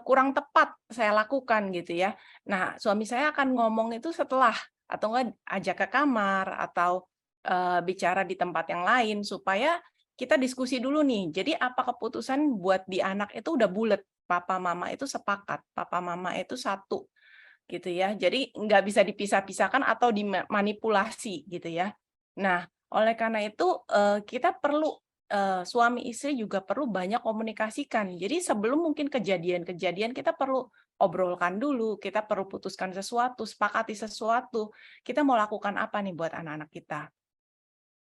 Speaker 3: kurang tepat saya lakukan gitu ya. Nah, suami saya akan ngomong itu setelah, atau enggak ajak ke kamar, atau bicara di tempat yang lain supaya kita diskusi dulu nih. Jadi apa keputusan buat di anak itu udah bulet. Papa mama itu sepakat, papa mama itu satu gitu ya. Jadi nggak bisa dipisah-pisahkan atau dimanipulasi gitu ya. Nah, oleh karena itu kita perlu suami istri juga perlu banyak komunikasikan. Jadi sebelum mungkin kejadian-kejadian kita perlu obrolkan dulu, kita perlu putuskan sesuatu, sepakati sesuatu. Kita mau lakukan apa nih buat anak-anak kita.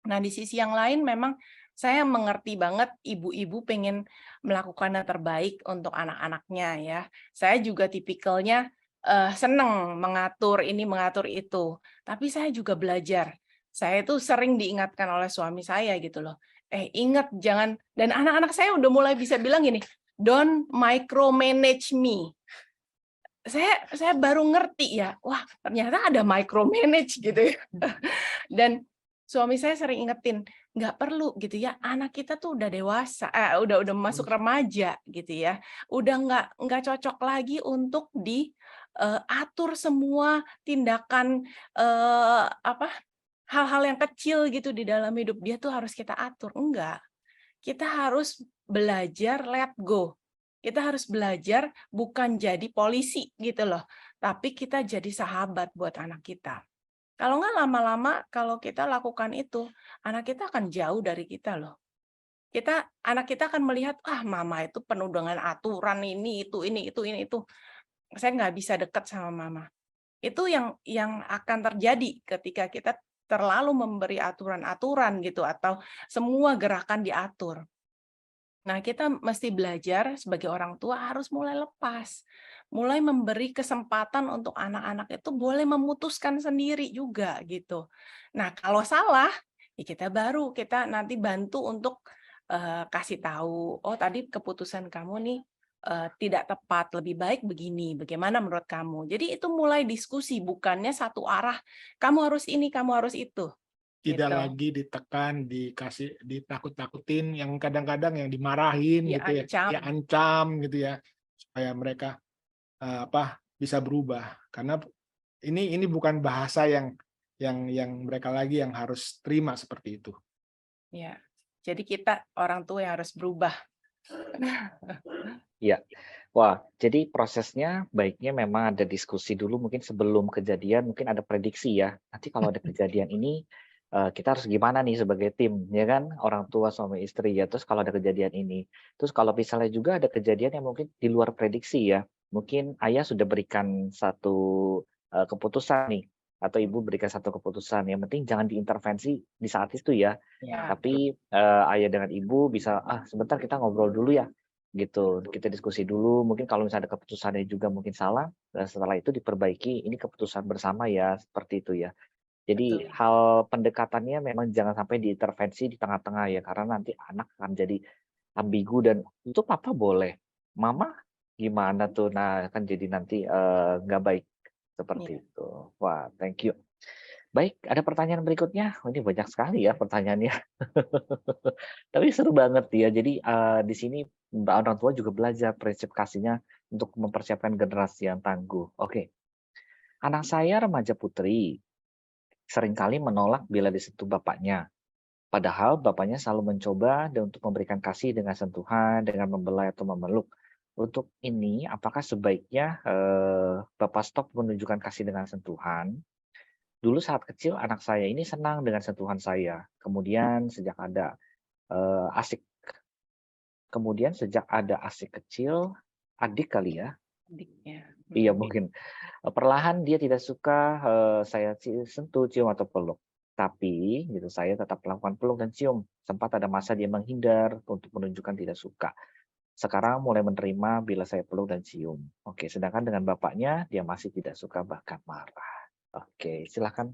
Speaker 3: Nah, di sisi yang lain memang saya mengerti banget ibu-ibu pengen melakukan yang terbaik untuk anak-anaknya ya. Saya juga tipikalnya seneng mengatur ini, mengatur itu. Tapi saya juga belajar. Saya tuh sering diingatkan oleh suami saya gitu loh. Ingat jangan, dan anak-anak saya udah mulai bisa bilang gini, don't micromanage me. Saya baru ngerti ya, wah ternyata ada micromanage gitu ya. Dan suami saya sering ingetin, nggak perlu gitu ya, anak kita tuh udah dewasa, udah masuk remaja gitu ya, udah nggak cocok lagi untuk diatur semua tindakan hal-hal yang kecil gitu di dalam hidup dia tuh harus kita atur. Enggak, kita harus belajar let go. Kita harus belajar bukan jadi polisi gitu loh, tapi kita jadi sahabat buat anak kita. Kalau nggak lama-lama kalau kita lakukan itu, anak kita akan jauh dari kita loh. Anak kita akan melihat, mama itu penuh dengan aturan ini, itu, itu. Saya nggak bisa dekat sama mama. Itu yang akan terjadi ketika kita terlalu memberi aturan-aturan gitu, atau semua gerakan diatur. Nah, kita mesti belajar sebagai orang tua harus mulai lepas. Mulai memberi kesempatan untuk anak-anak itu boleh memutuskan sendiri juga gitu. Nah, kalau salah, ya kita nanti bantu untuk kasih tahu, oh tadi keputusan kamu nih tidak tepat, lebih baik begini, bagaimana menurut kamu? Jadi itu mulai diskusi, bukannya satu arah, kamu harus ini, kamu harus itu.
Speaker 2: Tidak
Speaker 3: Gitu.
Speaker 2: lagi ditekan, ditakut-takutin, yang kadang-kadang yang dimarahin gitu ya, diancam gitu ya, supaya mereka bisa berubah. Karena ini bukan bahasa yang mereka lagi yang harus terima seperti itu.
Speaker 3: Ya, jadi kita orang tua yang harus berubah.
Speaker 4: Iya. Wah, jadi prosesnya baiknya memang ada diskusi dulu, mungkin sebelum kejadian, mungkin ada prediksi ya. Nanti kalau ada kejadian ini, kita harus gimana nih sebagai tim, ya kan? Orang tua, suami istri ya. Terus kalau ada kejadian ini, terus kalau misalnya juga ada kejadian yang mungkin di luar prediksi ya. Mungkin ayah sudah berikan satu keputusan nih, atau ibu berikan satu keputusan. Yang penting jangan diintervensi di saat itu ya. Tapi ayah dengan ibu bisa, sebentar kita ngobrol dulu ya. Gitu, kita diskusi dulu, mungkin kalau misalnya ada keputusannya juga mungkin salah, dan setelah itu diperbaiki, ini keputusan bersama ya, seperti itu ya. Jadi
Speaker 3: Betul.
Speaker 4: hal pendekatannya memang jangan sampai diintervensi di tengah-tengah ya, karena nanti anak akan jadi ambigu dan itu papa boleh, mama gimana tuh, nah kan jadi nanti nggak baik seperti itu. Wah, thank you. Baik, ada pertanyaan berikutnya. Ini banyak sekali ya pertanyaannya. Tapi seru banget ya. Jadi di sini orang tua juga belajar prinsip kasihnya untuk mempersiapkan generasi yang tangguh. Oke. Anak saya remaja putri seringkali menolak bila disentuh bapaknya. Padahal bapaknya selalu mencoba dan untuk memberikan kasih dengan sentuhan, dengan membelai atau memeluk. Untuk ini, apakah sebaiknya Bapak stop menunjukkan kasih dengan sentuhan? Dulu saat kecil anak saya ini senang dengan sentuhan saya. Kemudian sejak ada asik kecil, adik kali ya?
Speaker 3: Adiknya.
Speaker 4: Iya mungkin. Perlahan dia tidak suka saya sentuh, cium atau peluk. Tapi gitu saya tetap melakukan peluk dan cium. Sempat ada masa dia menghindar untuk menunjukkan tidak suka. Sekarang mulai menerima bila saya peluk dan cium. Oke, sedangkan dengan bapaknya dia masih tidak suka bahkan marah. Oke, silakan.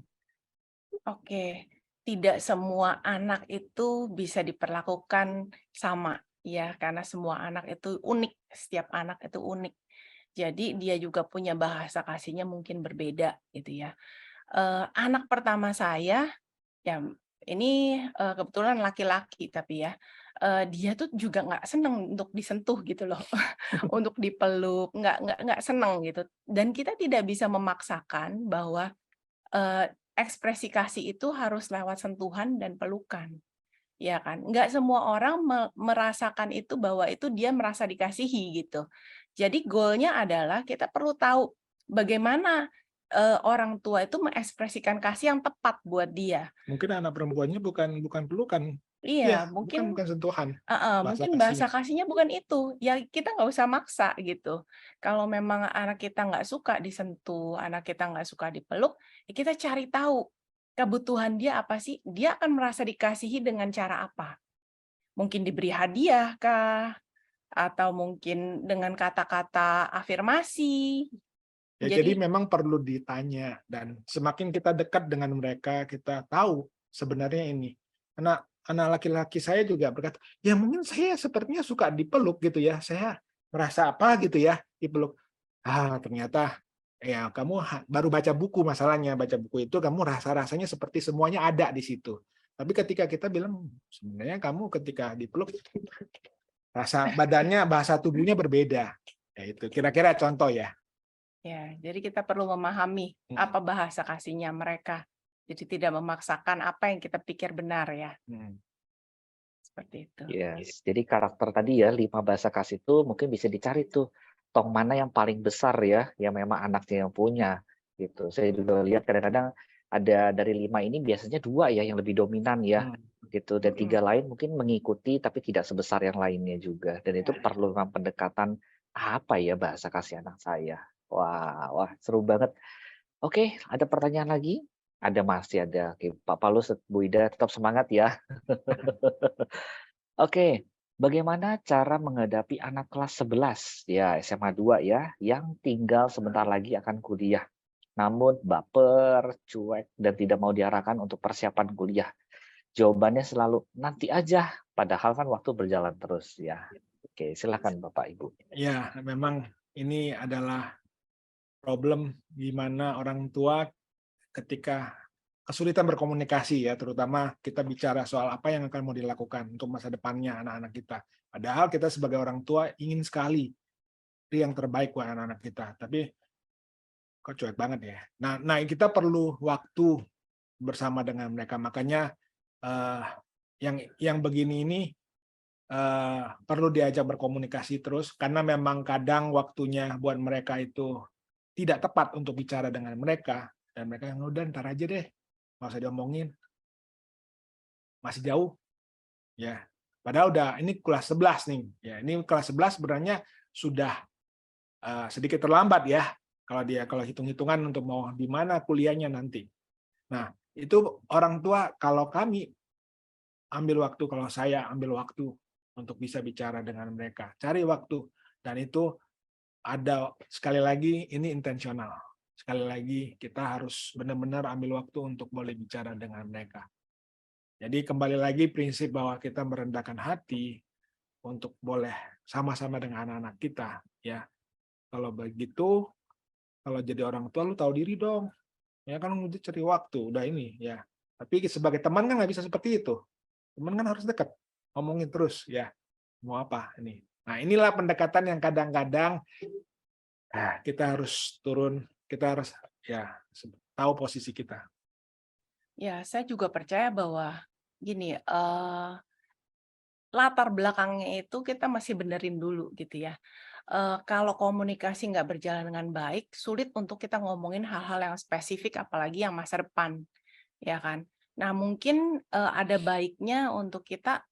Speaker 3: Oke, tidak semua anak itu bisa diperlakukan sama ya, karena semua anak itu unik, setiap anak itu unik. Jadi dia juga punya bahasa kasihnya mungkin berbeda gitu ya. Anak pertama saya, ya ini kebetulan laki-laki tapi ya, dia tuh juga nggak seneng untuk disentuh gitu loh, untuk dipeluk, nggak seneng gitu. Dan kita tidak bisa memaksakan bahwa ekspresi kasih itu harus lewat sentuhan dan pelukan, ya kan? Nggak semua orang merasakan itu bahwa itu dia merasa dikasihi gitu. Jadi goalnya adalah kita perlu tahu bagaimana orang tua itu mengekspresikan kasih yang tepat buat dia.
Speaker 2: Mungkin anak perempuannya bukan pelukan,
Speaker 3: Iya,
Speaker 2: bukan sentuhan.
Speaker 3: mungkin bahasa kasihnya bukan itu. Ya kita nggak usah maksa gitu. Kalau memang anak kita nggak suka disentuh, anak kita nggak suka dipeluk, ya kita cari tahu kebutuhan dia apa sih? Dia akan merasa dikasihi dengan cara apa? Mungkin diberi hadiah kah? Atau mungkin dengan kata-kata afirmasi,
Speaker 2: Ya, jadi
Speaker 3: Jadi
Speaker 2: memang perlu ditanya, dan semakin kita dekat dengan mereka, kita tahu sebenarnya ini. Anak laki-laki saya juga berkata, ya mungkin saya sepertinya suka dipeluk gitu ya, saya merasa apa gitu ya dipeluk. Ternyata ya kamu baru baca buku, masalahnya baca buku itu kamu rasa-rasanya seperti semuanya ada di situ. Tapi ketika kita bilang sebenarnya kamu ketika dipeluk rasa badannya, bahasa tubuhnya berbeda. Ya itu kira-kira contoh ya.
Speaker 3: ya, jadi kita perlu memahami apa bahasa kasihnya mereka. Jadi tidak memaksakan apa yang kita pikir benar ya, seperti itu.
Speaker 4: Yes. Jadi karakter tadi ya 5 bahasa kasih itu mungkin bisa dicari tuh tong mana yang paling besar ya, yang memang anaknya yang punya gitu. Saya juga lihat kadang-kadang ada dari 5 ini biasanya 2 ya yang lebih dominan ya gitu, dan 3 lain mungkin mengikuti tapi tidak sebesar yang lainnya juga. Dan itu perlu memang pendekatan apa ya bahasa kasih anak saya. Wah seru banget. Oke, ada pertanyaan lagi? Masih ada. Oke, Pak Paulus, Bu Ida tetap semangat ya. Oke, bagaimana cara menghadapi anak kelas 11 ya SMA 2 ya yang tinggal sebentar lagi akan kuliah. Namun baper, cuek dan tidak mau diarahkan untuk persiapan kuliah. Jawabannya selalu nanti aja, padahal kan waktu berjalan terus ya. Oke, silakan Bapak Ibu.
Speaker 2: Ya, memang ini adalah problem di mana orang tua ketika kesulitan berkomunikasi ya, terutama kita bicara soal apa yang akan mau dilakukan untuk masa depannya anak-anak kita. Padahal kita sebagai orang tua ingin sekali yang terbaik buat anak-anak kita, tapi kok cuek banget ya. Nah kita perlu waktu bersama dengan mereka. Makanya yang begini ini perlu diajak berkomunikasi terus, karena memang kadang waktunya buat mereka itu tidak tepat untuk bicara dengan mereka, dan mereka yang udah ntar aja deh, nggak usah diomongin, masih jauh ya. Padahal udah ini kelas 11 nih ya, ini kelas 11 sebenarnya sudah sedikit terlambat ya kalau hitung-hitungan untuk mau di mana kuliahnya nanti. Nah itu orang tua, kalau saya ambil waktu untuk bisa bicara dengan mereka, cari waktu, dan itu ada, sekali lagi ini intensional. Sekali lagi kita harus benar-benar ambil waktu untuk boleh bicara dengan mereka. Jadi kembali lagi prinsip bahwa kita merendahkan hati untuk boleh sama-sama dengan anak-anak kita ya. Kalau begitu, kalau jadi orang tua lu tahu diri dong. Ya kan udah cari waktu, udah ini ya. Tapi sebagai teman kan nggak bisa seperti itu. Teman kan harus dekat, ngomongin terus ya. Mau apa ini? Nah, inilah pendekatan yang kadang-kadang kita harus turun, kita harus ya tahu posisi kita.
Speaker 3: Ya, saya juga percaya bahwa gini, latar belakangnya itu kita masih benerin dulu gitu ya. Kalau komunikasi nggak berjalan dengan baik, sulit untuk kita ngomongin hal-hal yang spesifik, apalagi yang masa depan, ya kan. Nah mungkin ada baiknya untuk kita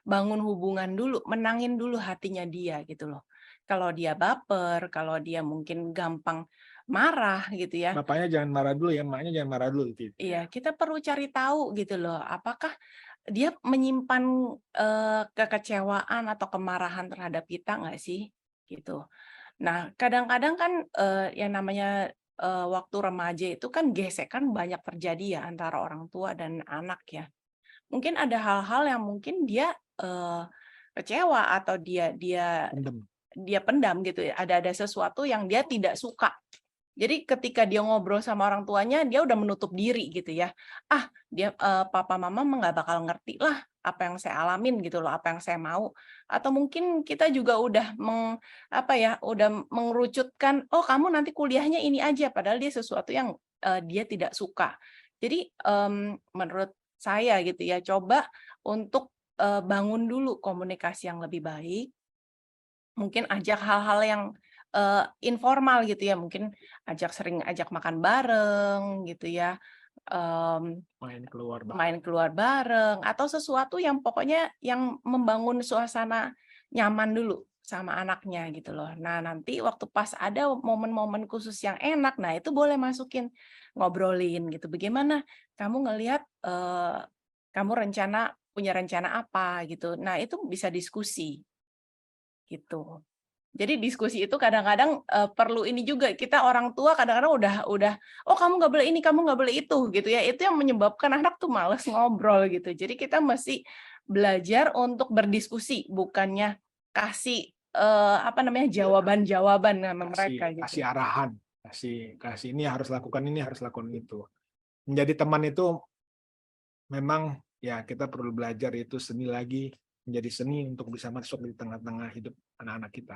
Speaker 3: bangun hubungan dulu, menangin dulu hatinya dia gitu loh. Kalau dia baper, kalau dia mungkin gampang marah gitu ya.
Speaker 2: Bapaknya jangan marah dulu ya, emaknya jangan marah dulu gitu.
Speaker 3: Iya, kita perlu cari tahu gitu loh, apakah dia menyimpan kekecewaan atau kemarahan terhadap kita nggak sih, gitu. Nah, kadang-kadang kan yang namanya waktu remaja itu kan gesekan banyak terjadi ya antara orang tua dan anak ya. Mungkin ada hal-hal yang mungkin dia kecewa atau dia pendam gitu ya. Ada sesuatu yang dia tidak suka. Jadi ketika dia ngobrol sama orang tuanya, dia udah menutup diri gitu ya. Dia papa mama nggak bakal ngerti lah apa yang saya alamin gitu loh, apa yang saya mau. Atau mungkin kita juga udah udah mengerucutkan, oh kamu nanti kuliahnya ini aja, padahal dia sesuatu yang dia tidak suka. Jadi menurut saya gitu ya, coba untuk bangun dulu komunikasi yang lebih baik. Mungkin ajak hal-hal yang informal gitu ya, mungkin sering ajak makan bareng gitu ya,
Speaker 2: Main keluar
Speaker 3: main keluar bareng, atau sesuatu yang pokoknya yang membangun suasana nyaman dulu sama anaknya gitu loh. Nah nanti waktu pas ada momen-momen khusus yang enak, nah itu boleh masukin, ngobrolin gitu. Bagaimana kamu ngelihat kamu punya rencana apa gitu. Nah itu bisa diskusi gitu. Jadi diskusi itu kadang-kadang perlu ini juga, kita orang tua kadang-kadang udah oh kamu nggak boleh ini, kamu nggak boleh itu gitu ya. Itu yang menyebabkan anak tuh males ngobrol gitu. Jadi kita mesti belajar untuk berdiskusi, bukannya kasih jawaban-jawaban sama mereka gitu.
Speaker 2: Kasih arahan, kasih ini harus lakukan itu. Menjadi teman itu memang ya kita perlu belajar itu seni lagi, menjadi seni untuk bisa masuk di tengah-tengah hidup anak-anak kita.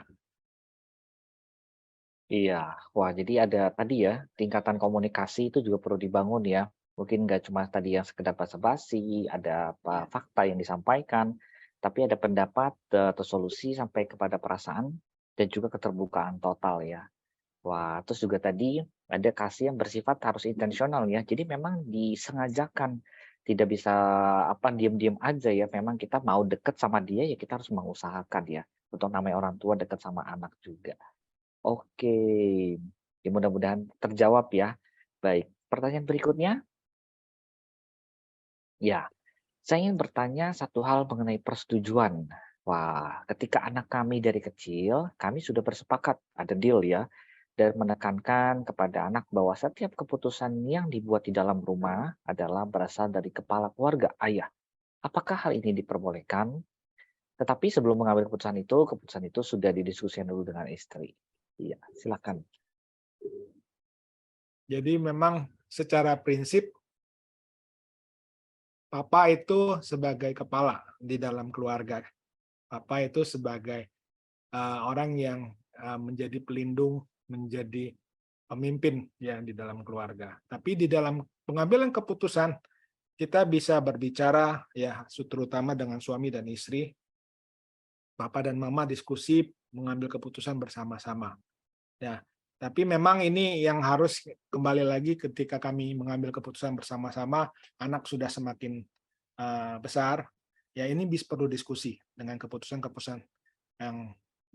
Speaker 4: Iya, wah jadi ada tadi ya, tingkatan komunikasi itu juga perlu dibangun ya. Mungkin nggak cuma tadi yang sekedar basa-basi, ada apa fakta yang disampaikan, tapi ada pendapat atau solusi sampai kepada perasaan dan juga keterbukaan total ya. Wah, terus juga tadi ada kasih yang bersifat harus intensional ya. Jadi memang disengajakan, tidak bisa apa diam-diam aja ya. Memang kita mau deket sama dia ya kita harus mengusahakan ya. Untuk namanya orang tua deket sama anak juga. Oke, ya mudah-mudahan terjawab ya. Baik, pertanyaan berikutnya, ya, saya ingin bertanya satu hal mengenai persetujuan. Wah, ketika anak kami dari kecil, kami sudah bersepakat, ada deal ya, dan menekankan kepada anak bahwa setiap keputusan yang dibuat di dalam rumah adalah berasal dari kepala keluarga, ayah. Apakah hal ini diperbolehkan? Tetapi sebelum mengambil keputusan itu sudah didiskusikan dulu dengan istri. Iya, silakan.
Speaker 2: Jadi memang secara prinsip papa itu sebagai kepala di dalam keluarga. Papa itu sebagai orang yang menjadi pelindung, menjadi pemimpin ya di dalam keluarga. Tapi di dalam pengambilan keputusan kita bisa berbicara ya terutama dengan suami dan istri. Papa dan mama diskusi mengambil keputusan bersama-sama. Ya, tapi memang ini yang harus kembali lagi ketika kami mengambil keputusan bersama-sama, anak sudah semakin besar, ya ini perlu diskusi dengan keputusan-keputusan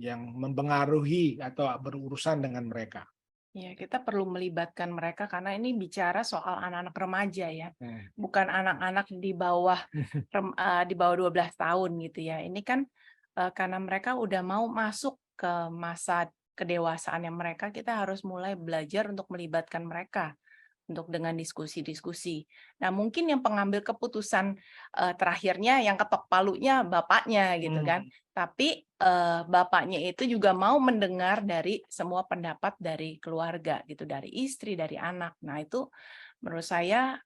Speaker 2: yang mempengaruhi atau berurusan dengan mereka.
Speaker 3: Ya, kita perlu melibatkan mereka karena ini bicara soal anak-anak remaja ya, bukan anak-anak di bawah 12 tahun gitu ya. Ini kan karena mereka udah mau masuk ke masa kedewasaannya mereka, kita harus mulai belajar untuk melibatkan mereka untuk dengan diskusi-diskusi. Nah, mungkin yang pengambil keputusan terakhirnya yang ketok palunya bapaknya gitu kan. Tapi bapaknya itu juga mau mendengar dari semua pendapat dari keluarga gitu, dari istri, dari anak. Nah, itu menurut saya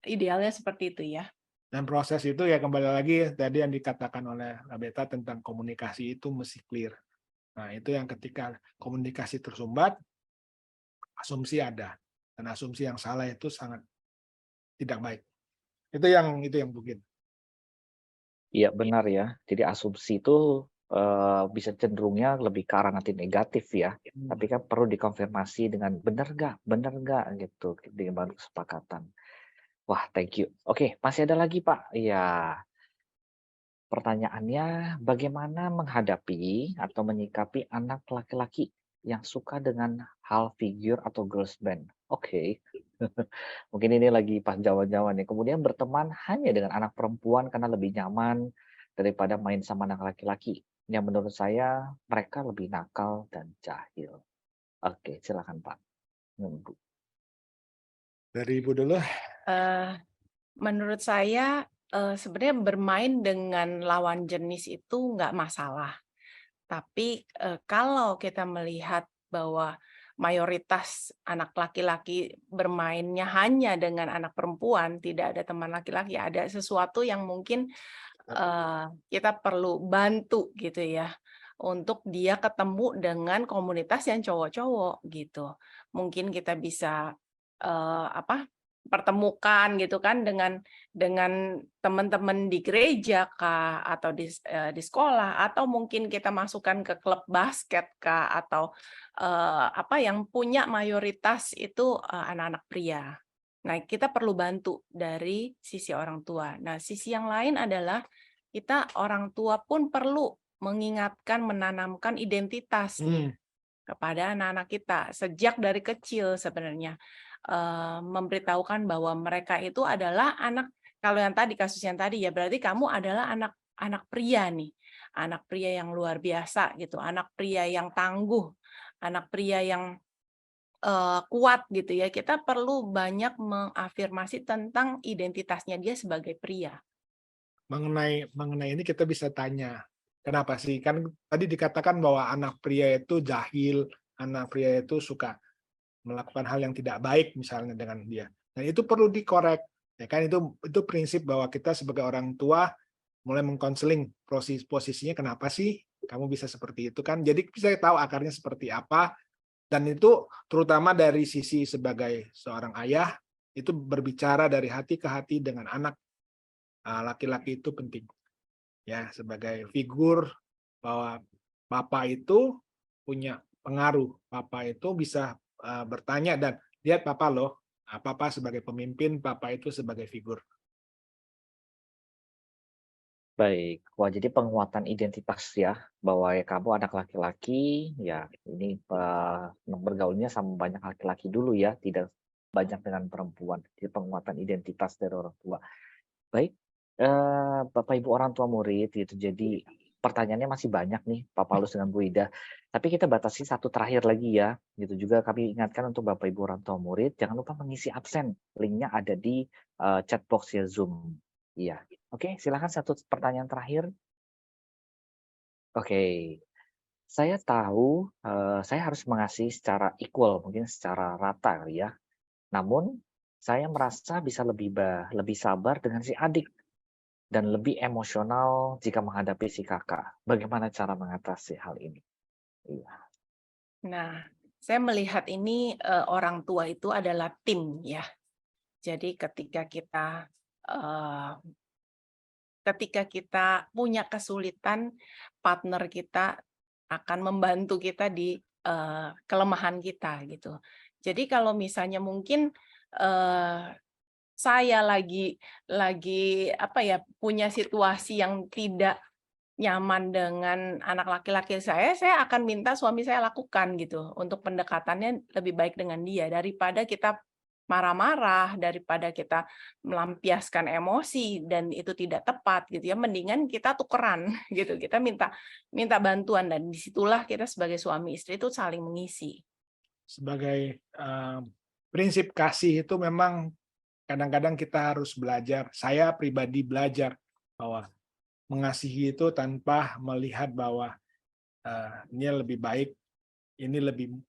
Speaker 3: idealnya seperti itu ya.
Speaker 2: Dan proses itu ya kembali lagi tadi yang dikatakan oleh Beta tentang komunikasi itu mesti clear. Nah, itu yang ketika komunikasi tersumbat, asumsi ada. Dan asumsi yang salah itu sangat tidak baik. Itu yang mungkin.
Speaker 4: Iya benar ya. Jadi asumsi itu bisa cenderungnya lebih ke arah nanti negatif ya. Tapi kan perlu dikonfirmasi dengan benar nggak gitu dengan kesepakatan. Wah, thank you. Oke, masih ada lagi Pak. Iya. Pertanyaannya, bagaimana menghadapi atau menyikapi anak laki-laki yang suka dengan hal figure atau girls band? Oke. Mungkin ini lagi pas jawaban-jawaban ya. Kemudian berteman hanya dengan anak perempuan karena lebih nyaman daripada main sama anak laki-laki. Yang menurut saya mereka lebih nakal dan jahil. Oke, silakan Pak. Bu.
Speaker 2: Dari Ibu dulu.
Speaker 3: Menurut saya sebenarnya bermain dengan lawan jenis itu nggak masalah. Tapi kalau kita melihat bahwa mayoritas anak laki-laki bermainnya hanya dengan anak perempuan, tidak ada teman laki-laki, ada sesuatu yang mungkin kita perlu bantu gitu ya, untuk dia ketemu dengan komunitas yang cowok-cowok gitu. Mungkin kita bisa pertemukan gitu kan dengan teman-teman di gereja kah, atau di sekolah, atau mungkin kita masukkan ke klub basket kah, atau yang punya mayoritas itu anak-anak pria. Nah, kita perlu bantu dari sisi orang tua. Nah, sisi yang lain adalah kita orang tua pun perlu mengingatkan, menanamkan identitas kepada anak-anak kita sejak dari kecil sebenarnya. Memberitahukan bahwa mereka itu adalah anak, kalau yang tadi kasus yang tadi ya berarti kamu adalah anak pria nih, anak pria yang luar biasa gitu, anak pria yang tangguh, anak pria yang kuat gitu ya. Kita perlu banyak mengafirmasi tentang identitasnya dia sebagai pria.
Speaker 2: Mengenai ini kita bisa tanya, kenapa sih? Kan tadi dikatakan bahwa anak pria itu jahil, anak pria itu suka melakukan hal yang tidak baik misalnya dengan dia. Dan itu perlu dikorek. Ya kan itu prinsip bahwa kita sebagai orang tua mulai mengkonseling posisinya kenapa sih kamu bisa seperti itu kan. Jadi bisa tahu akarnya seperti apa, dan itu terutama dari sisi sebagai seorang ayah, itu berbicara dari hati ke hati dengan anak laki-laki itu penting. Ya, sebagai figur bahwa Papa itu punya pengaruh. Papa itu bisa bertanya dan lihat Papa loh, Papa sebagai pemimpin, Papa itu sebagai figur.
Speaker 4: Baik, wah jadi penguatan identitas ya, bahwa ya kamu anak laki-laki, ya ini bergaulnya sama banyak laki-laki dulu ya, tidak banyak dengan perempuan. Jadi penguatan identitas dari orang tua. Baik, Bapak Ibu orang tua murid gitu. Jadi pertanyaannya masih banyak nih, Pak Paulus dengan Bu Ida. Tapi kita batasi satu terakhir lagi ya. Gitu juga kami ingatkan untuk Bapak Ibu orang tua murid, jangan lupa mengisi absen. Linknya ada di chat box ya Zoom. Iya. Oke, silakan satu pertanyaan terakhir. Oke, saya tahu saya harus mengasihi secara equal, mungkin secara rata kali ya. Namun saya merasa bisa lebih sabar dengan si adik dan lebih emosional jika menghadapi si kakak. Bagaimana cara mengatasi hal ini? Iya.
Speaker 3: Nah, saya melihat ini orang tua itu adalah tim ya. Jadi ketika kita punya kesulitan, partner kita akan membantu kita di kelemahan kita gitu. Jadi kalau misalnya mungkin saya lagi apa ya, punya situasi yang tidak nyaman dengan anak laki-laki saya akan minta suami saya lakukan gitu, untuk pendekatannya lebih baik dengan dia, daripada kita marah-marah, daripada kita melampiaskan emosi dan itu tidak tepat gitu ya, mendingan kita tukeran gitu, kita minta bantuan, dan disitulah kita sebagai suami istri itu saling mengisi.
Speaker 2: Sebagai prinsip kasih itu memang kadang-kadang kita harus belajar. Saya pribadi belajar bahwa mengasihi itu tanpa melihat bahwa ini lebih baik, ini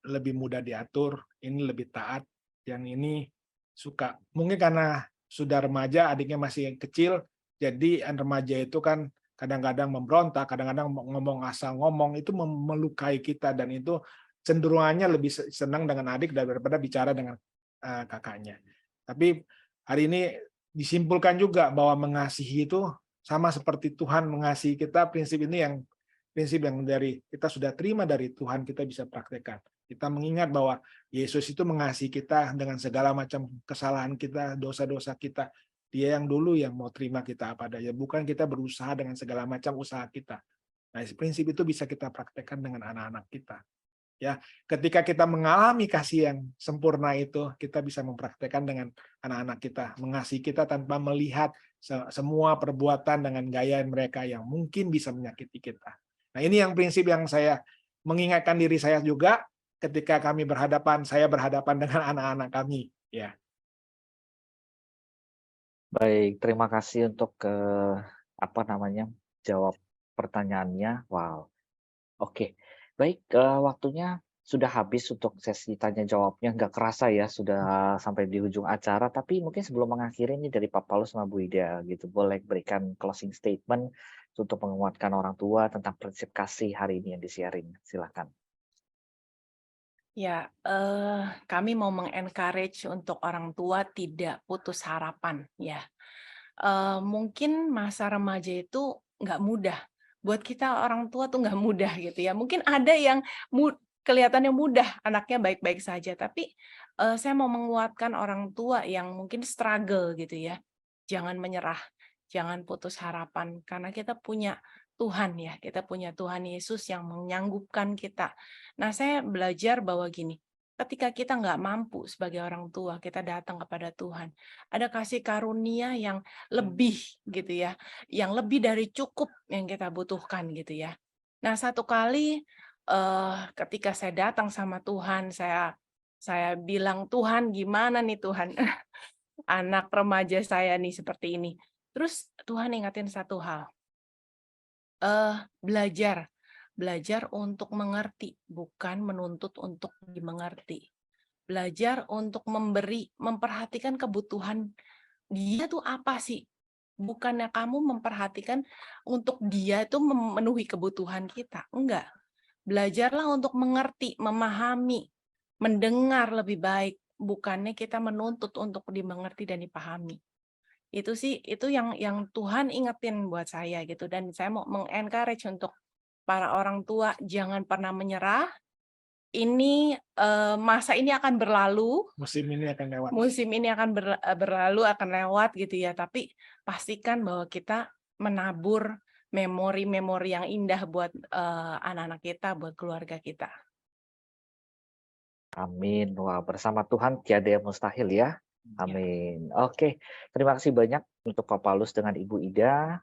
Speaker 2: lebih mudah diatur, ini lebih taat, yang ini suka. Mungkin karena sudah remaja, adiknya masih kecil, jadi remaja itu kan kadang-kadang memberontak, kadang-kadang ngomong asal ngomong, itu melukai kita, dan itu cenderungannya lebih senang dengan adik daripada bicara dengan kakaknya. Tapi hari ini disimpulkan juga bahwa mengasihi itu sama seperti Tuhan mengasihi kita. Prinsip yang dari kita sudah terima dari Tuhan, kita bisa praktekkan. Kita mengingat bahwa Yesus itu mengasihi kita dengan segala macam kesalahan kita, dosa-dosa kita. Dia yang dulu yang mau terima kita apa adanya, bukan kita berusaha dengan segala macam usaha kita. Nah, prinsip itu bisa kita praktekkan dengan anak-anak kita. Ya, ketika kita mengalami kasih yang sempurna itu, kita bisa mempraktekkan dengan anak-anak kita, mengasihi kita tanpa melihat semua perbuatan dengan gaya mereka yang mungkin bisa menyakiti kita. Nah, ini yang prinsip yang saya mengingatkan diri saya juga ketika saya berhadapan dengan anak-anak kami. Ya.
Speaker 4: Baik, terima kasih untuk jawab pertanyaannya. Wow. Oke, baik, waktunya sudah habis untuk sesi tanya jawabnya. Nggak kerasa ya, sudah sampai di ujung acara. Tapi mungkin sebelum mengakhiri ini dari Pak Paulus sama Bu Ida, gitu, boleh berikan closing statement untuk menguatkan orang tua tentang prinsip kasih hari ini yang di-sharing. Silakan.
Speaker 3: Ya, kami mau meng-encourage untuk orang tua tidak putus harapan ya. Mungkin masa remaja itu nggak mudah. Buat kita orang tua tuh nggak mudah gitu ya. Mungkin ada yang kelihatannya mudah, anaknya baik-baik saja. Tapi saya mau menguatkan orang tua yang mungkin struggle gitu ya. Jangan menyerah, jangan putus harapan. Karena kita punya Tuhan ya, kita punya Tuhan Yesus yang menyanggupkan kita. Nah, saya belajar bahwa gini, ketika kita nggak mampu sebagai orang tua, kita datang kepada Tuhan. Ada kasih karunia yang lebih gitu ya, yang lebih dari cukup yang kita butuhkan gitu ya. Nah, satu kali ketika saya datang sama Tuhan, saya bilang, Tuhan gimana nih Tuhan, anak remaja saya nih seperti ini. Terus Tuhan ingatin satu hal, belajar untuk mengerti, bukan menuntut untuk dimengerti. Belajar untuk memberi, memperhatikan kebutuhan dia tuh apa sih? Bukannya kamu memperhatikan untuk dia itu memenuhi kebutuhan kita. Enggak. Belajarlah untuk mengerti, memahami, mendengar lebih baik. Bukannya kita menuntut untuk dimengerti dan dipahami. Itu sih, itu yang Tuhan ingetin buat saya gitu. Dan saya mau mengencourage untuk para orang tua, jangan pernah menyerah. Ini masa ini akan berlalu,
Speaker 2: Musim ini akan lewat.
Speaker 3: musim ini akan berlalu, akan lewat gitu ya. Tapi pastikan bahwa kita menabur memori-memori yang indah buat anak-anak kita, buat keluarga kita.
Speaker 4: Amin. Wah, bersama Tuhan tiada yang mustahil ya. Amin. Oke, terima kasih banyak untuk Pak Paulus dengan Ibu Ida.